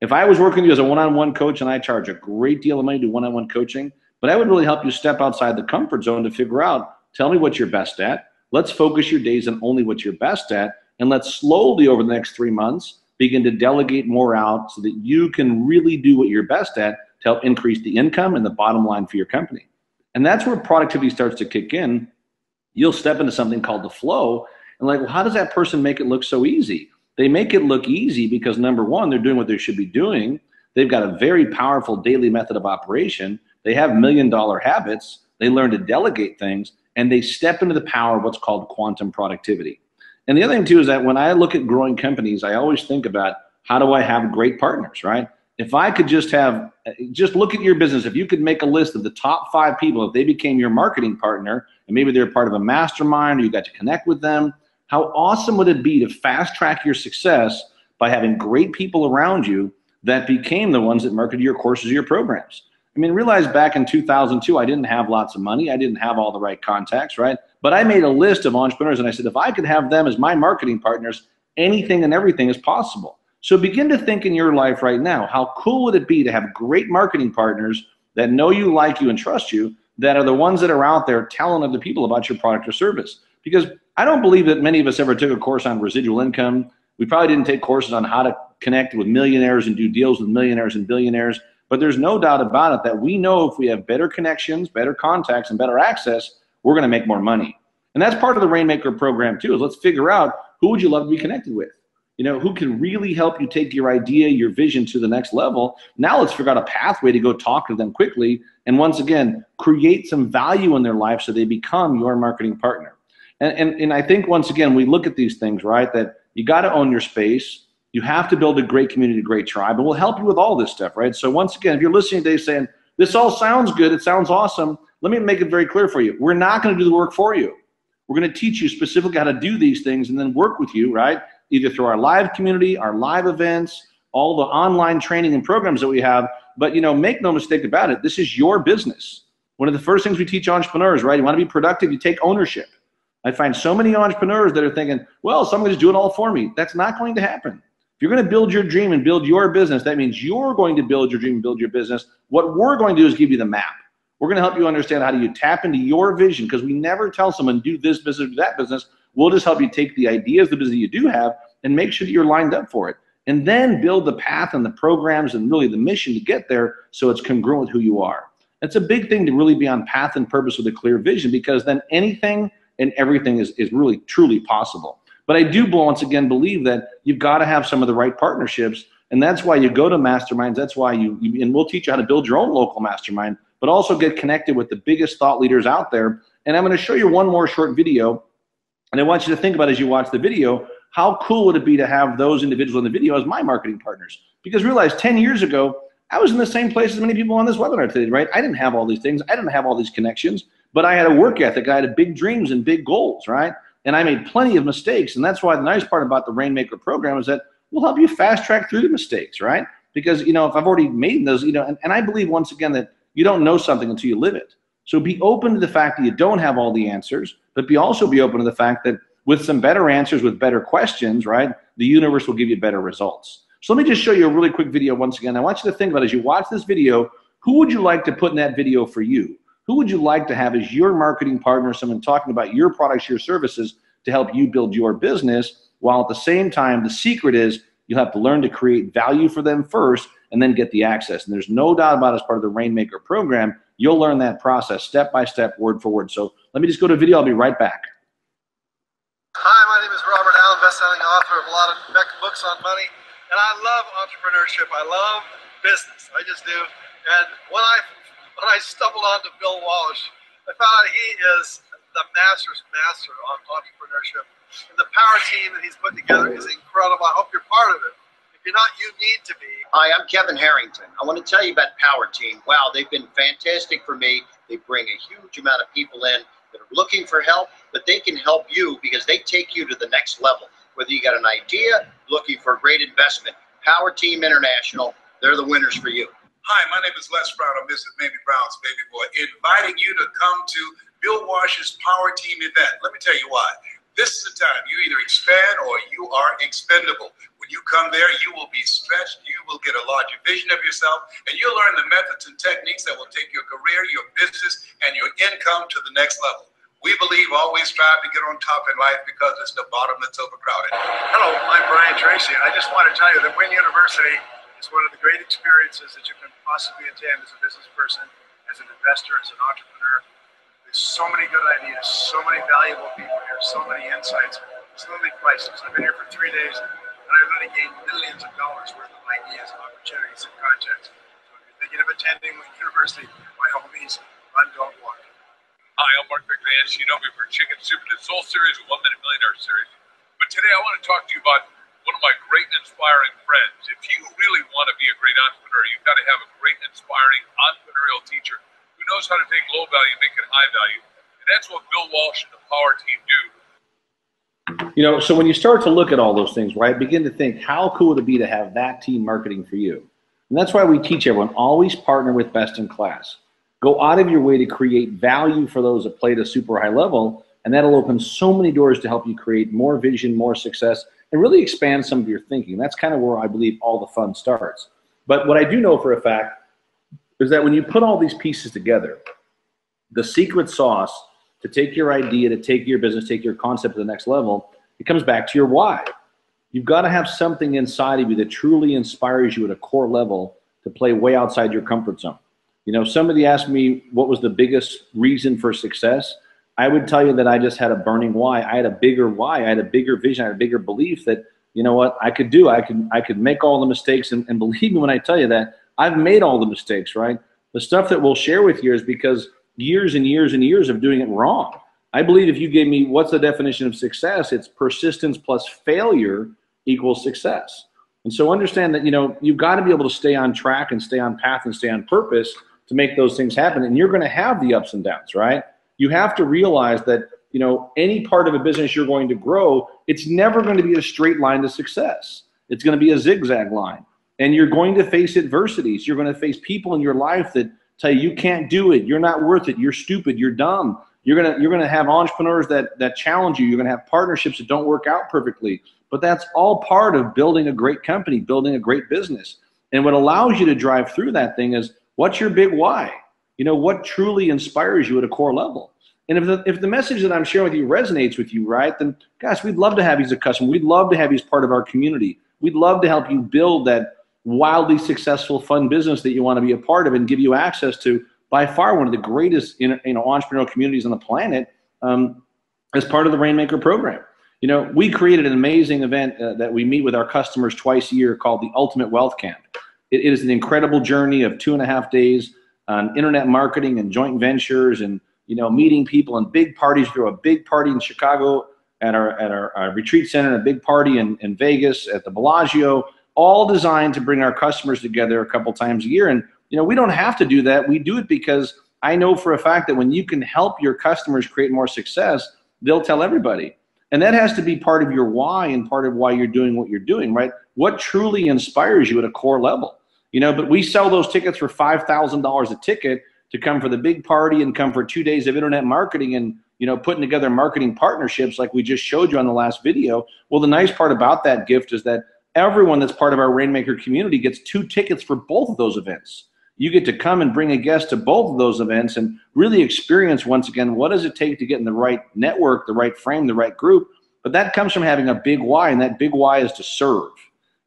Speaker 2: If I was working with you as a one-on-one coach, and I charge a great deal of money to do one-on-one coaching, but I would really help you step outside the comfort zone to figure out, tell me what you're best at. Let's focus your days on only what you're best at. And let's slowly over the next 3 months begin to delegate more out so that you can really do what you're best at to help increase the income and the bottom line for your company. And that's where productivity starts to kick in. You'll step into something called the flow and like, well, how does that person make it look so easy? They make it look easy because number one, they're doing what they should be doing. They've got a very powerful daily method of operation. They have $1 million habits. They learn to delegate things and they step into the power of what's called quantum productivity. And the other thing too is that when I look at growing companies, I always think about how do I have great partners, right? If I could just look at your business, if you could make a list of the top 5 people, if they became your marketing partner and maybe they're part of a mastermind or you got to connect with them, how awesome would it be to fast track your success by having great people around you that became the ones that marketed your courses or your programs? I mean, realize back in 2002, I didn't have lots of money. I didn't have all the right contacts, right? But I made a list of entrepreneurs and I said, if I could have them as my marketing partners, anything and everything is possible. So begin to think in your life right now, how cool would it be to have great marketing partners that know you, like you, and trust you, that are the ones that are out there telling other people about your product or service? Because I don't believe that many of us ever took a course on residual income. We probably didn't take courses on how to connect with millionaires and do deals with millionaires and billionaires. But there's no doubt about it that we know if we have better connections, better contacts, and better access, we're going to make more money. And that's part of the Rainmaker program too, is let's figure out who would you love to be connected with? You know, who can really help you take your idea, your vision to the next level. Now let's figure out a pathway to go talk to them quickly. And once again, create some value in their life so they become your marketing partner. And I think once again, we look at these things, right? That you got to own your space. You have to build a great community, a great tribe, and we'll help you with all this stuff, right? So once again, if you're listening today saying, this all sounds good, it sounds awesome, let me make it very clear for you. We're not going to do the work for you. We're going to teach you specifically how to do these things and then work with you, right? Either through our live community, our live events, all the online training and programs that we have. But, you know, make no mistake about it, this is your business. One of the first things we teach entrepreneurs, right? You want to be productive, you take ownership. I find so many entrepreneurs that are thinking, well, someone's doing it all for me. That's not going to happen. If you're going to build your dream and build your business, that means you're going to build your dream and build your business. What we're going to do is give you the map. We're going to help you understand how do you tap into your vision, because we never tell someone do this business, do that business. We'll just help you take the ideas, the business you do have, and make sure that you're lined up for it. And then build the path and the programs and really the mission to get there so it's congruent with who you are. It's a big thing to really be on path and purpose with a clear vision, because then anything and everything is really, truly possible. But I do once again believe that you've got to have some of the right partnerships, and that's why you go to masterminds. That's why and we'll teach you how to build your own local mastermind, but also get connected with the biggest thought leaders out there. And I'm going to show you one more short video, and I want you to think about as you watch the video, how cool would it be to have those individuals in the video as my marketing partners? Because realize 10 years ago, I was in the same place as many people on this webinar today, right? I didn't have all these things. I didn't have all these connections, but I had a work ethic. I had big dreams and big goals, right? And I made plenty of mistakes. And that's why the nice part about the Rainmaker program is that we'll help you fast track through the mistakes, right? Because, you know, if I've already made those, you know, and I believe once again that you don't know something until you live it. So be open to the fact that you don't have all the answers, but also be open to the fact that with some better answers, with better questions, right, the universe will give you better results. So let me just show you a really quick video once again. I want you to think about, as you watch this video, who would you like to put in that video for you? Who would you like to have as your marketing partner, someone talking about your products, your services to help you build your business, while at the same time, the secret is you'll have to learn to create value for them first and then get the access. And there's no doubt about it, as part of the Rainmaker program, you'll learn that process step by step, word for word. So let me just go to video. I'll be right back.
Speaker 3: Hi, my name is Robert Allen, best-selling author of a lot of books on money, and I love entrepreneurship. I love business. I just do. And when I stumbled onto Bill Walsh, I found out he is the master on entrepreneurship. And the power team that he's put together is incredible. I hope you're part of it. If you're not, you need to be.
Speaker 4: Hi, I'm Kevin Harrington. I want to tell you about Power Team. Wow, they've been fantastic for me. They bring a huge amount of people in that are looking for help, but they can help you because they take you to the next level. Whether you got an idea, looking for a great investment, Power Team International, they're the winners for you.
Speaker 5: Hi, my name is Les Brown. I'm Mrs. Mamie Brown's baby boy, inviting you to come to Bill Walsh's Power Team event. Let me tell you why. This is the time you either expand or you are expendable. When you come there, you will be stretched, you will get a larger vision of yourself, and you'll learn the methods and techniques that will take your career, your business, and your income to the next level. We believe always strive to get on top in life because it's the bottom that's overcrowded.
Speaker 3: Hello, I'm Brian Tracy, and I just want to tell you that Wynn University is one of the great experiences that you can possibly attend as a business person, as an investor, as an entrepreneur. There's so many good ideas, so many valuable people here, so many insights. It's literally priceless. I've been here for 3 days, and I've really gained millions of dollars worth of ideas and opportunities and contacts. So if you're thinking of attending Wynn University, by all means, run, don't walk.
Speaker 6: Hi, I'm Mark McVance. You know me for Chicken Soup and Soul Series or 1 Minute Millionaire Series. But today I want to talk to you about one of my great and inspiring friends. If you really want to be a great entrepreneur, you've got to have a great, inspiring entrepreneurial teacher who knows how to take low value and make it high value. And that's what Bill Walsh and the Power Team do.
Speaker 2: You know, so when you start to look at all those things, right, begin to think, how cool would it be to have that team marketing for you? And that's why we teach everyone, always partner with best in class. Go out of your way to create value for those that play at a super high level, and that'll open so many doors to help you create more vision, more success, and really expand some of your thinking. That's kind of where I believe all the fun starts. But what I do know for a fact is that when you put all these pieces together, the secret sauce to take your idea, to take your business, take your concept to the next level, it comes back to your why. You've got to have something inside of you that truly inspires you at a core level to play way outside your comfort zone. You know, somebody asked me what was the biggest reason for success. I would tell you that I just had a burning why. I had a bigger why. I had a bigger vision. I had a bigger belief that, you know what, I could do. I could make all the mistakes. And believe me when I tell you that, I've made all the mistakes, right? The stuff that we'll share with you is because years and years and years of doing it wrong. I believe if you gave me what's the definition of success, it's persistence plus failure equals success. And so understand that, you know, you've got to be able to stay on track and stay on path and stay on purpose to make those things happen. And you're going to have the ups and downs, right? You have to realize that, you know, any part of a business you're going to grow, it's never going to be a straight line to success. It's going to be a zigzag line. And you're going to face adversities. You're going to face people in your life that tell you you can't do it, you're not worth it, you're stupid, you're dumb. You're gonna have entrepreneurs that challenge you. You're gonna have partnerships that don't work out perfectly. But that's all part of building a great company, building a great business. And what allows you to drive through that thing is, what's your big why? You know, what truly inspires you at a core level? And if the message that I'm sharing with you resonates with you, right, then gosh, we'd love to have you as a customer. We'd love to have you as part of our community. We'd love to help you build that wildly successful, fun business that you want to be a part of and give you access to by far one of the greatest entrepreneurial communities on the planet as part of the Rainmaker program. You know, we created an amazing event that we meet with our customers twice a year called the Ultimate Wealth Camp. It is an incredible journey of 2.5 days on internet marketing and joint ventures and, you know, meeting people and big parties. We threw a big party in Chicago at our retreat center, and a big party in Vegas at the Bellagio, all designed to bring our customers together a couple times a year. And, you know, we don't have to do that. We do it because I know for a fact that when you can help your customers create more success, they'll tell everybody. And that has to be part of your why and part of why you're doing what you're doing, right? What truly inspires you at a core level, you know, but we sell those tickets for $5,000 a ticket to come for the big party and come for 2 days of internet marketing and, you know, putting together marketing partnerships like we just showed you on the last video. Well, the nice part about that gift is that everyone that's part of our Rainmaker community gets 2 tickets for both of those events. You get to come and bring a guest to both of those events and really experience, once again, what does it take to get in the right network, the right frame, the right group. But that comes from having a big why, and that big why is to serve.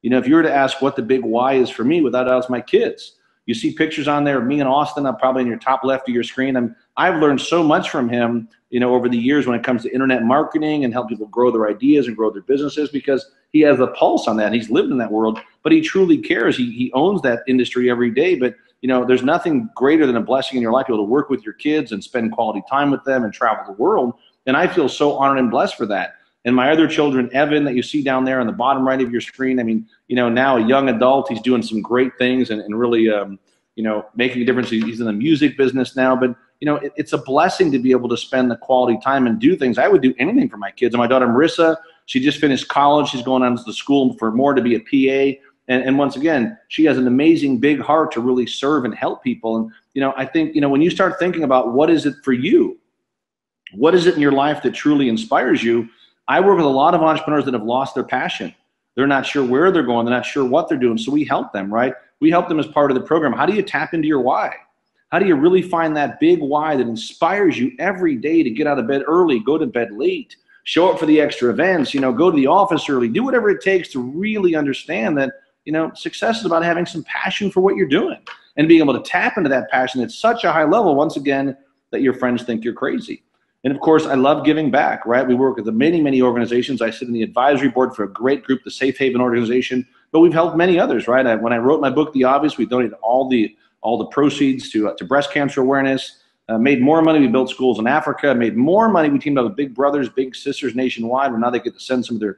Speaker 2: You know, if you were to ask what the big why is for me, without doubt, it's my kids. You see pictures on there of me and Austin, I'm probably in your top left of your screen. I've learned so much from him, you know, over the years when it comes to internet marketing and help people grow their ideas and grow their businesses, because he has a pulse on that. He's lived in that world, but he truly cares. He owns that industry every day. But, you know, there's nothing greater than a blessing in your life to be able to work with your kids and spend quality time with them and travel the world. And I feel so honored and blessed for that. And my other children, Evan, that you see down there on the bottom right of your screen, I mean, you know, now a young adult, he's doing some great things and really, you know, making a difference. He's in the music business now. But, you know, it's a blessing to be able to spend the quality time and do things. I would do anything for my kids. And my daughter, Marissa, she just finished college. She's going on to the school for more to be a PA. And once again, she has an amazing big heart to really serve and help people. And, you know, I think, you know, when you start thinking about what is it for you, what is it in your life that truly inspires you? I work with a lot of entrepreneurs that have lost their passion. They're not sure where they're going. They're not sure what they're doing. So we help them, right? We help them as part of the program. How do you tap into your why? How do you really find that big why that inspires you every day to get out of bed early, go to bed late, show up for the extra events, go to the office early, do whatever it takes to really understand that, success is about having some passion for what you're doing and being able to tap into that passion at such a high level, once again, that your friends think you're crazy. And of course, I love giving back, right? We work with many, many organizations. I sit in the advisory board for a great group, the Safe Haven organization, but we've helped many others, right? When I wrote my book, The Obvious, we donated all the proceeds to breast cancer awareness, made more money. We built schools in Africa, made more money. We teamed up with Big Brothers, Big Sisters nationwide, where now they get to send some of their,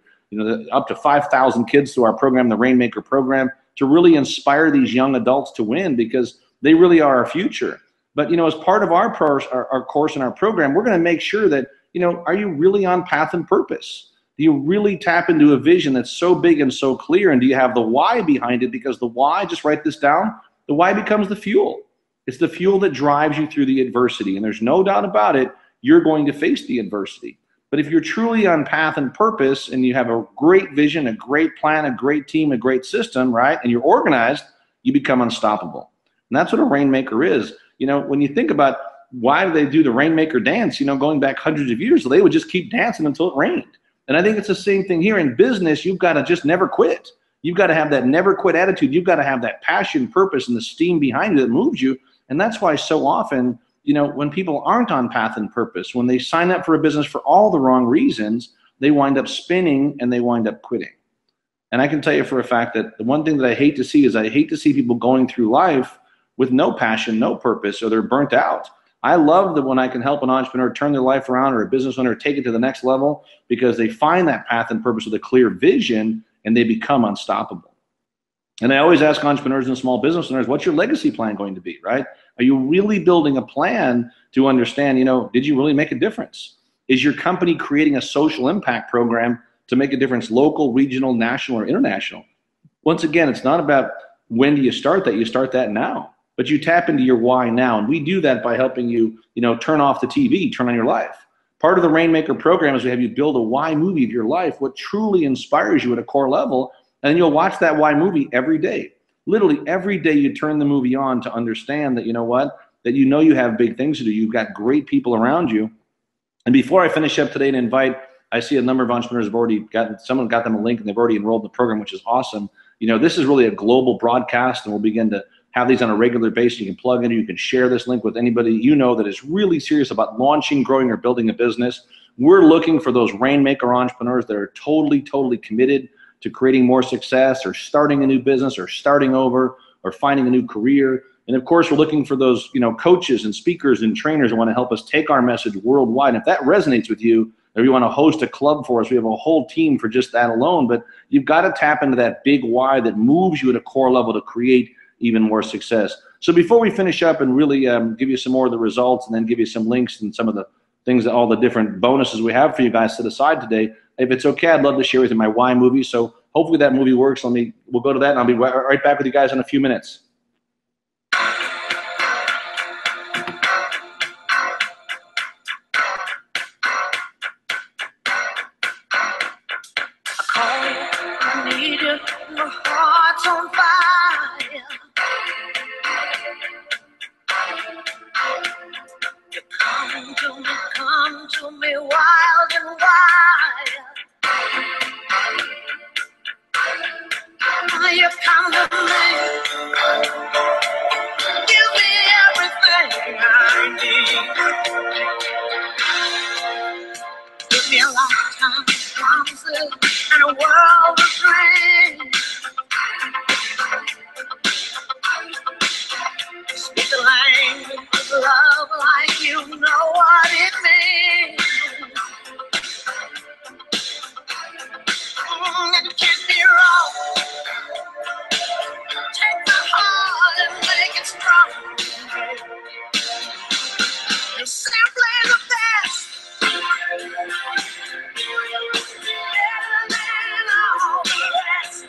Speaker 2: up to 5,000 kids through our program, the Rainmaker program, to really inspire these young adults to win, because they really are our future. But, as part of our course and our program, we're going to make sure that, are you really on path and purpose? Do you really tap into a vision that's so big and so clear? And do you have the why behind it? Because the why, just write this down, the why becomes the fuel. It's the fuel that drives you through the adversity. And there's no doubt about it, you're going to face the adversity. But if you're truly on path and purpose and you have a great vision, a great plan, a great team, a great system, right, and you're organized, you become unstoppable. And that's what a Rainmaker is. When you think about why do they do the Rainmaker dance, going back hundreds of years, they would just keep dancing until it rained. And I think it's the same thing here in business. You've got to just never quit. You've got to have that never quit attitude. You've got to have that passion, purpose, and the steam behind it that moves you. And that's why so often, when people aren't on path and purpose, when they sign up for a business for all the wrong reasons, they wind up spinning and they wind up quitting. And I can tell you for a fact that the one thing that I hate to see is I hate to see people going through life with no passion, no purpose, or they're burnt out. I love that when I can help an entrepreneur turn their life around, or a business owner take it to the next level, because they find that path and purpose with a clear vision and they become unstoppable. And I always ask entrepreneurs and small business owners, what's your legacy plan going to be, right? Are you really building a plan to understand, did you really make a difference? Is your company creating a social impact program to make a difference, local, regional, national, or international? Once again, it's not about when do you start that. You start that now. But you tap into your why now. And we do that by helping you, turn off the TV, turn on your life. Part of the Rainmaker program is we have you build a why movie of your life, what truly inspires you at a core level. And then you'll watch that why movie every day. Literally every day you turn the movie on to understand that, that you have big things to do. You've got great people around you. And before I finish up today and invite, I see a number of entrepreneurs have already someone got them a link and they've already enrolled in the program, which is awesome. This is really a global broadcast, and we'll begin to have these on a regular basis. You can plug in, you can share this link with anybody that is really serious about launching, growing, or building a business. We're looking for those Rainmaker entrepreneurs that are totally, totally committed to creating more success, or starting a new business, or starting over, or finding a new career. And of course, we're looking for those, coaches and speakers and trainers that want to help us take our message worldwide. And if that resonates with you, or you want to host a club for us, we have a whole team for just that alone. But you've got to tap into that big why that moves you at a core level to create even more success. So before we finish up and really give you some more of the results, and then give you some links and some of the things, that all the different bonuses we have for you guys set aside today, if it's okay, I'd love to share with you my why movie. So hopefully that movie works. We'll go to that, and I'll be right back with you guys in a few minutes.
Speaker 7: Come to me wild and wild. You come to me, give me everything I need. Give me a lifetime of promises and a world of dreams. Speak the language of love like you know what it means. It can't be wrong. Take my heart and make it strong. You're simply the best. Better than all the rest.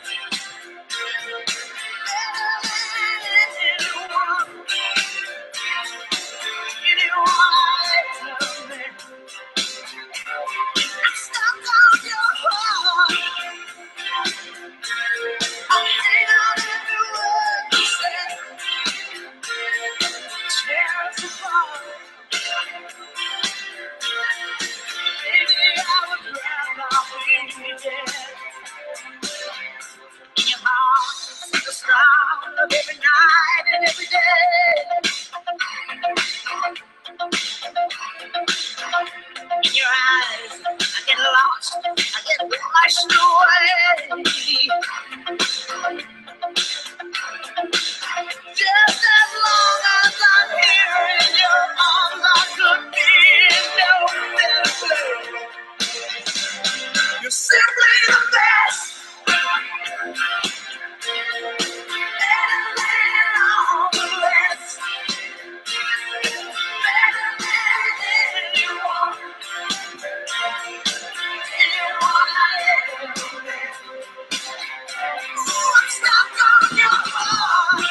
Speaker 7: rise. I get lost, I get washed away. Just as long as I'm here in your arms, I could be in no better place. You're simply the best. Better than all the rest. Better than anyone. Anyone I ever met. Ooh, I'm stuck on your heart.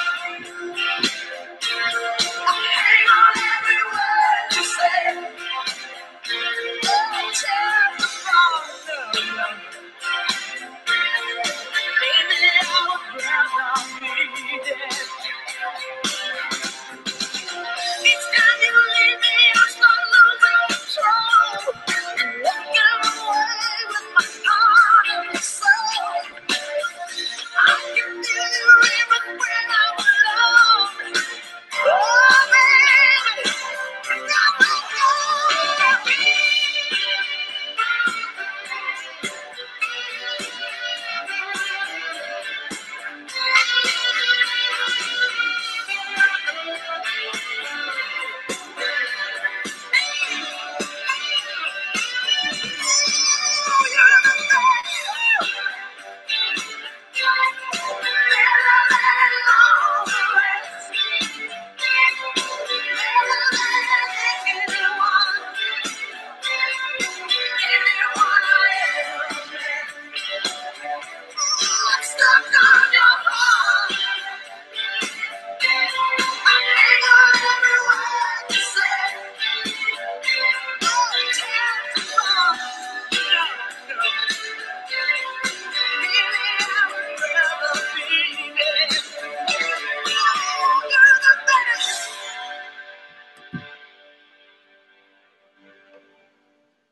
Speaker 7: I hang on every word you say. Oh, tear the bottom. Baby, I would rather be dead. Each time you leave me, I start losing control. I'm walking away with my heart and soul. I can feel you even when I'm alone. Oh, baby, now I know.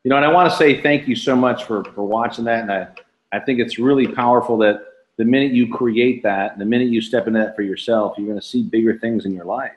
Speaker 2: You know, and I want to say thank you so much for watching that. And I think it's really powerful that the minute you create that, the minute you step into that for yourself, you're going to see bigger things in your life.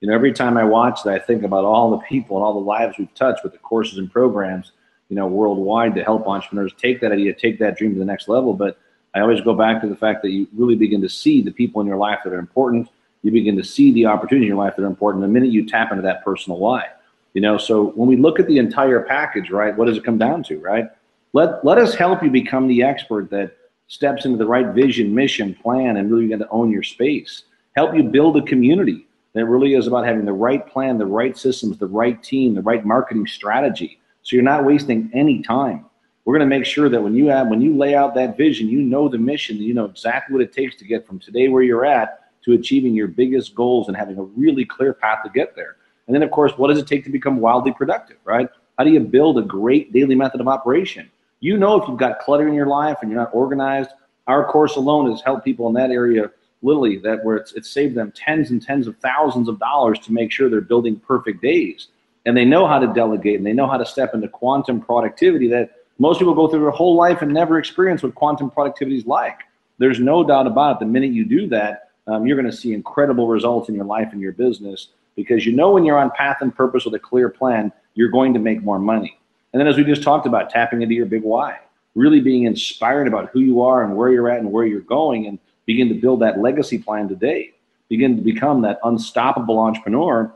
Speaker 2: You know, every time I watch that, I think about all the people and all the lives we've touched with the courses and programs, you know, worldwide to help entrepreneurs take that idea, take that dream to the next level. But I always go back to the fact that you really begin to see the people in your life that are important. You begin to see the opportunities in your life that are important the minute you tap into that personal why. You know, so when we look at the entire package, right, what does it come down to, right? Let us help you become the expert that steps into the right vision, mission, plan, and really begin to own your space. Help you build a community that really is about having the right plan, the right systems, the right team, the right marketing strategy. So you're not wasting any time. We're going to make sure that when you lay out that vision, you know the mission, you know exactly what it takes to get from today where you're at to achieving your biggest goals and having a really clear path to get there. And then, of course, what does it take to become wildly productive, right? How do you build a great daily method of operation? You know if you've got clutter in your life and you're not organized. Our course alone has helped people in that area literally that where it's saved them tens and tens of thousands of dollars to make sure they're building perfect days. And they know how to delegate and they know how to step into quantum productivity that most people go through their whole life and never experience what quantum productivity is like. There's no doubt about it. The minute you do that, you're going to see incredible results in your life and your business. Because you know when you're on path and purpose with a clear plan, you're going to make more money. And then as we just talked about, tapping into your big why, really being inspired about who you are and where you're at and where you're going and begin to build that legacy plan today. Begin to become that unstoppable entrepreneur.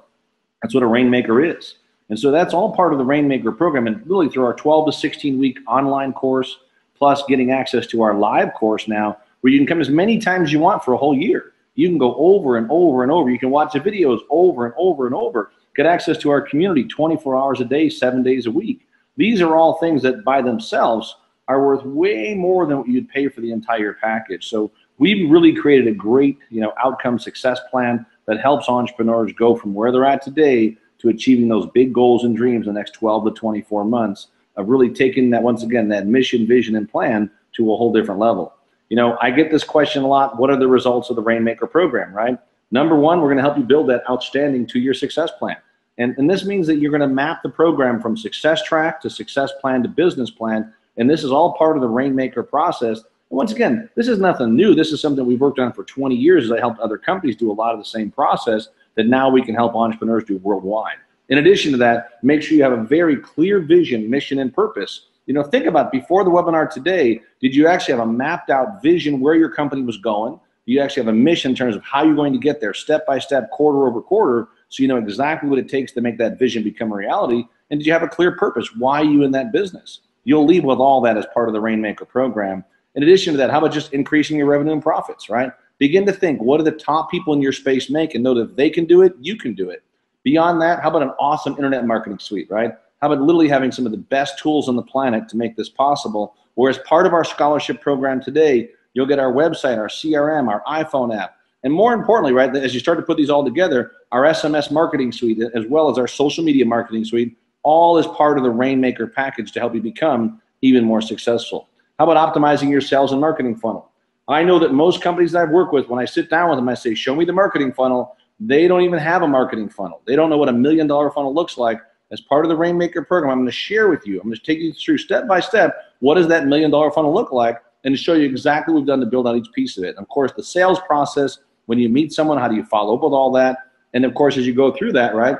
Speaker 2: That's what a Rainmaker is. And so that's all part of the Rainmaker program. And really through our 12 to 16 week online course, plus getting access to our live course now, where you can come as many times as you want for a whole year. You can go over and over and over. You can watch the videos over and over and over. Get access to our community 24 hours a day, 7 days a week. These are all things that by themselves are worth way more than what you'd pay for the entire package. So we've really created a great, outcome success plan that helps entrepreneurs go from where they're at today to achieving those big goals and dreams in the next 12 to 24 months of really taking that, once again, that mission, vision, and plan to a whole different level. I get this question a lot. What are the results of the Rainmaker program, right? Number one, we're going to help you build that outstanding 2-year success plan. And this means that you're going to map the program from success track to success plan to business plan. And this is all part of the Rainmaker process. And once again, this is nothing new. This is something we've worked on for 20 years as I helped other companies do a lot of the same process that now we can help entrepreneurs do worldwide. In addition to that, make sure you have a very clear vision, mission, and purpose. You know, think about before the webinar today, did you actually have a mapped out vision where your company was going? Do you actually have a mission in terms of how you're going to get there step by step, quarter over quarter, so you know exactly what it takes to make that vision become a reality? And did you have a clear purpose? Why are you in that business? You'll leave with all that as part of the Rainmaker program. In addition to that, how about just increasing your revenue and profits, right? Begin to think, what do the top people in your space make? And know that if they can do it, you can do it. Beyond that, how about an awesome internet marketing suite, right? How about literally having some of the best tools on the planet to make this possible? Where as part of our scholarship program today, you'll get our website, our CRM, our iPhone app, and more importantly, right, as you start to put these all together, our SMS marketing suite, as well as our social media marketing suite, all is part of the Rainmaker package to help you become even more successful. How about optimizing your sales and marketing funnel? I know that most companies that I've worked with, when I sit down with them, I say, show me the marketing funnel. They don't even have a marketing funnel. They don't know what $1 million funnel looks like. As part of the Rainmaker program, I'm going to share with you. I'm going to take you through step by step, what does that $1 million funnel look like, and to show you exactly what we've done to build out each piece of it. And of course, the sales process, when you meet someone, how do you follow up with all that? And of course, as you go through that, right,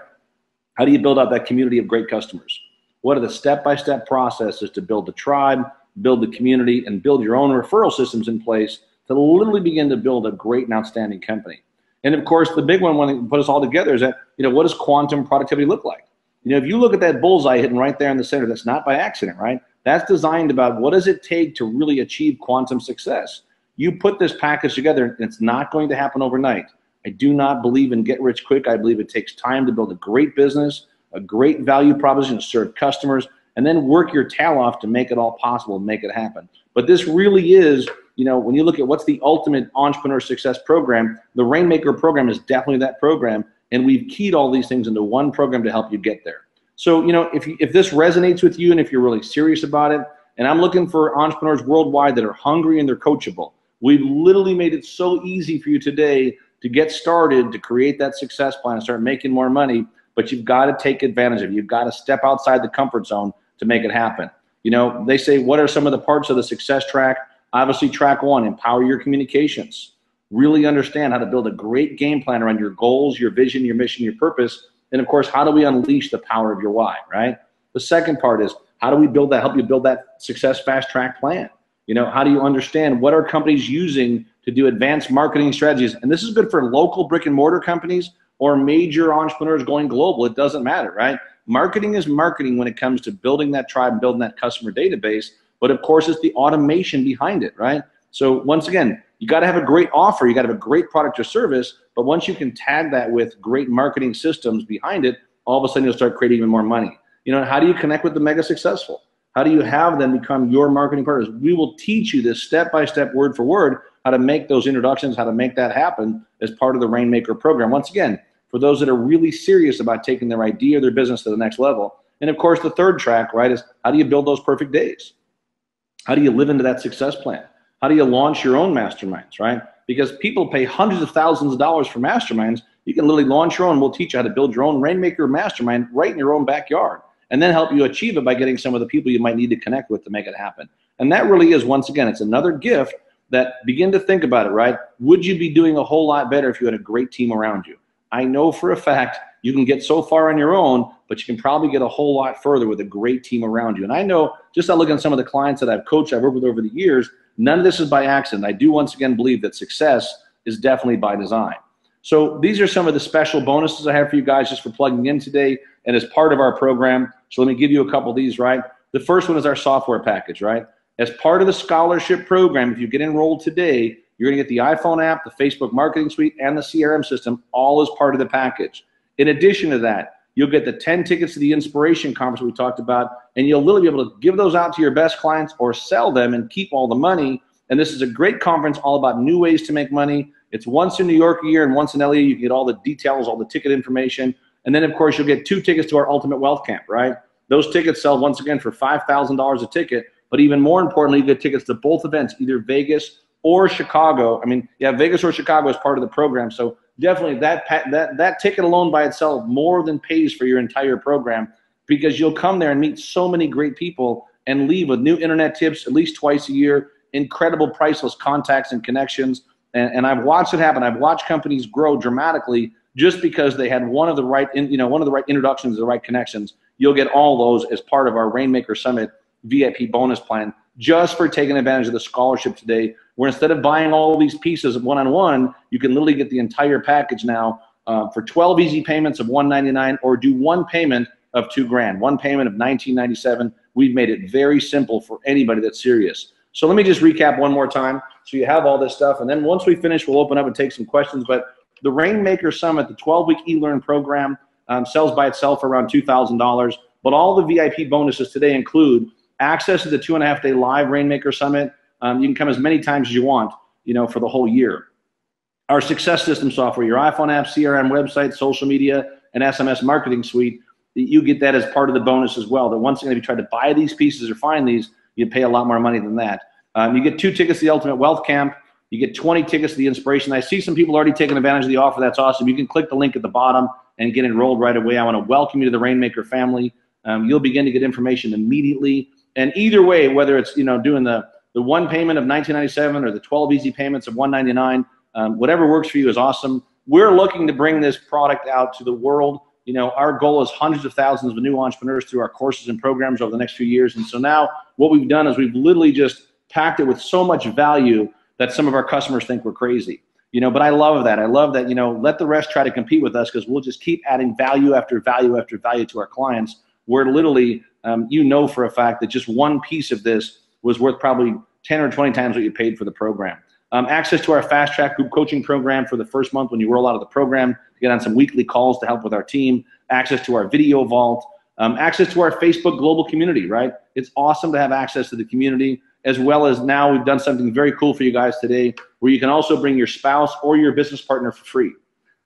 Speaker 2: how do you build out that community of great customers? What are the step-by-step processes to build the tribe, build the community, and build your own referral systems in place to literally begin to build a great and outstanding company? And of course, the big one when you put us all together is that, you know, what does quantum productivity look like? You know, if you look at that bullseye hitting right there in the center, that's not by accident, right? That's designed about what does it take to really achieve quantum success. You put this package together, and it's not going to happen overnight. I do not believe in get rich quick. I believe it takes time to build a great business, a great value proposition to serve customers, and then work your tail off to make it all possible and make it happen. But this really is, you know, when you look at what's the ultimate entrepreneur success program, the Rainmaker program is definitely that program. And we've keyed all these things into one program to help you get there. So, you know, if this resonates with you and if you're really serious about it, and I'm looking for entrepreneurs worldwide that are hungry and they're coachable, we've literally made it so easy for you today to get started, to create that success plan and start making more money. But you've got to take advantage of it. You've got to step outside the comfort zone to make it happen. You know, they say, what are some of the parts of the success track? Obviously, track one, empower your communications. Really understand how to build a great game plan around your goals, your vision, your mission, your purpose. And of course, how do we unleash the power of your why, right? The second part is, how do we build that, help you build that success fast track plan? You know, how do you understand what are companies using to do advanced marketing strategies? And this is good for local brick and mortar companies or major entrepreneurs going global. It doesn't matter, right? Marketing is marketing when it comes to building that tribe, building that customer database. But of course, it's the automation behind it, right? So once again, you got to have a great offer. You got to have a great product or service. But once you can tag that with great marketing systems behind it, all of a sudden you'll start creating even more money. You know, how do you connect with the mega successful? How do you have them become your marketing partners? We will teach you this step-by-step, word for word, how to make those introductions, how to make that happen as part of the Rainmaker program. Once again, for those that are really serious about taking their idea or their business to the next level. And of course, the third track, right, is how do you build those perfect days? How do you live into that success plan? How do you launch your own masterminds, right? Because people pay hundreds of thousands of dollars for masterminds. You can literally launch your own. We'll teach you how to build your own Rainmaker mastermind right in your own backyard, and then help you achieve it by getting some of the people you might need to connect with to make it happen. And that really is, once again, it's another gift that begin to think about it, right? Would you be doing a whole lot better if you had a great team around you? I know for a fact you can get so far on your own, but you can probably get a whole lot further with a great team around you. And I know, just by looking at some of the clients that I've coached, I've worked with over the years, none of this is by accident. I do once again believe that success is definitely by design. So these are some of the special bonuses I have for you guys just for plugging in today and as part of our program. So let me give you a couple of these, right? The first one is our software package, right? As part of the scholarship program, if you get enrolled today, you're going to get the iPhone app, the Facebook marketing suite, and the CRM system, all as part of the package. In addition to that, you'll get the 10 tickets to the Inspiration Conference we talked about, and you'll literally be able to give those out to your best clients or sell them and keep all the money. And this is a great conference all about new ways to make money. It's once in New York a year and once in LA. You can get all the details, all the ticket information. And then, of course, you'll get 2 tickets to our Ultimate Wealth Camp, right? Those tickets sell, once again, for $5,000 a ticket. But even more importantly, you get tickets to both events, either Vegas or Chicago. I mean, yeah, Vegas or Chicago is part of the program. So definitely that ticket alone by itself more than pays for your entire program, because you'll come there and meet so many great people and leave with new internet tips at least twice a year, incredible priceless contacts and connections. And I've watched it happen. I've watched companies grow dramatically just because they had one of the right introductions, the right connections. You'll get all those as part of our Rainmaker Summit VIP bonus plan, just for taking advantage of the scholarship today, where instead of buying all these pieces of one-on-one, you can literally get the entire package now for 12 easy payments of $199, or do one payment of $2,000, one payment of $1,997. We've made it very simple for anybody that's serious. So let me just recap one more time so you have all this stuff. And then once we finish, we'll open up and take some questions. But the Rainmaker Summit, the 12-week e-learn program, sells by itself for around $2,000. But all the VIP bonuses today include access to the 2.5-day live Rainmaker Summit. You can come as many times as you want, for the whole year. Our success system software, your iPhone app, CRM website, social media, and SMS marketing suite, you get that as part of the bonus as well. That once again, if you try to buy these pieces or find these, you pay a lot more money than that. You get 2 tickets to the Ultimate Wealth Camp. You get 20 tickets to the Inspiration. I see some people already taking advantage of the offer. That's awesome. You can click the link at the bottom and get enrolled right away. I want to welcome you to the Rainmaker family. You'll begin to get information immediately. And either way, whether it's doing the one payment of $1,997 or the 12 easy payments of $199, whatever works for you is awesome. We're looking to bring this product out to the world. Our goal is hundreds of thousands of new entrepreneurs through our courses and programs over the next few years. And so now what we've done is we've literally just packed it with so much value that some of our customers think we're crazy. But I love that. I love that, let the rest try to compete with us, because we'll just keep adding value after value after value to our clients, where literally, for a fact that just one piece of this was worth probably 10 or 20 times what you paid for the program. Access to our Fast Track group coaching program for the first month when you roll out of the program, to get on some weekly calls to help with our team, access to our video vault, access to our Facebook global community, right? It's awesome to have access to the community, as well as now we've done something very cool for you guys today, where you can also bring your spouse or your business partner for free.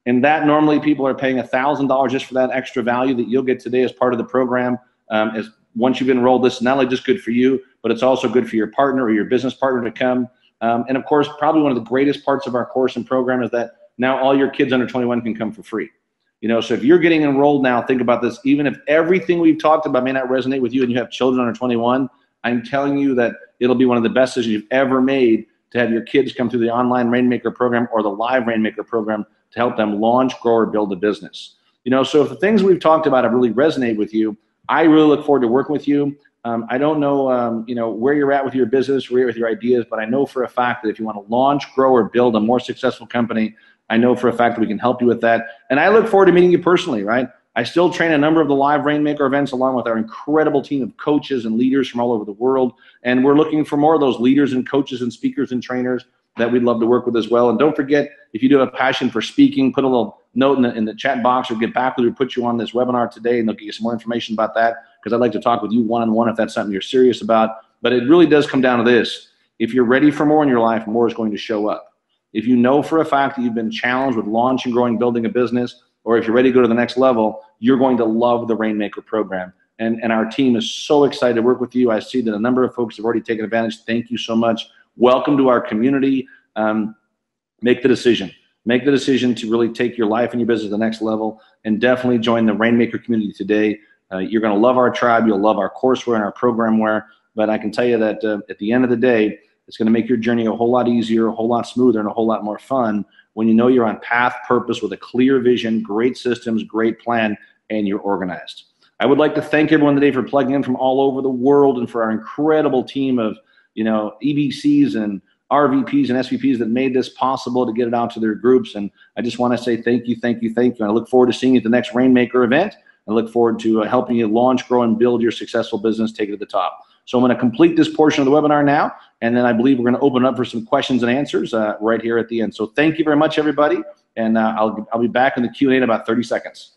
Speaker 2: And that normally people are paying $1,000 just for that extra value that you'll get today as part of the program. As once you've enrolled, this is not only just good for you, but it's also good for your partner or your business partner to come. And of course, probably one of the greatest parts of our course and program is that now all your kids under 21 can come for free. So if you're getting enrolled now, think about this. Even if everything we've talked about may not resonate with you and you have children under 21, I'm telling you that it'll be one of the best decisions you've ever made to have your kids come through the online Rainmaker program or the live Rainmaker program to help them launch, grow, or build a business. So if the things we've talked about have really resonated with you, I really look forward to working with you. I don't know, where you're at with your business, where you're at with your ideas, but I know for a fact that if you want to launch, grow, or build a more successful company, I know for a fact that we can help you with that. And I look forward to meeting you personally, right? I still train a number of the live Rainmaker events along with our incredible team of coaches and leaders from all over the world. And we're looking for more of those leaders and coaches and speakers and trainers that we'd love to work with as well. And don't forget, if you do have a passion for speaking, put a little note in the chat box, or get back with you, put you on this webinar today, and they'll get you some more information about that, because I'd like to talk with you one-on-one if that's something you're serious about. But it really does come down to this. If you're ready for more in your life, more is going to show up. If you know for a fact that you've been challenged with launching, growing, building a business, or if you're ready to go to the next level, you're going to love the Rainmaker program. And our team is so excited to work with you. I see that a number of folks have already taken advantage. Thank you so much. Welcome to our community. Make the decision. Make the decision to really take your life and your business to the next level, and definitely join the Rainmaker community today. You're going to love our tribe. You'll love our courseware and our programware. But I can tell you that at the end of the day, it's going to make your journey a whole lot easier, a whole lot smoother, and a whole lot more fun when you know you're on path, purpose, with a clear vision, great systems, great plan, and you're organized. I would like to thank everyone today for plugging in from all over the world, and for our incredible team of EBCs and RVPs and SVPs that made this possible to get it out to their groups. And I just want to say thank you, thank you, thank you. And I look forward to seeing you at the next Rainmaker event. I look forward to helping you launch, grow, and build your successful business, take it to the top. So I'm going to complete this portion of the webinar now, and then I believe we're going to open up for some questions and answers right here at the end. So thank you very much, everybody, and I'll be back in the Q&A in about 30 seconds.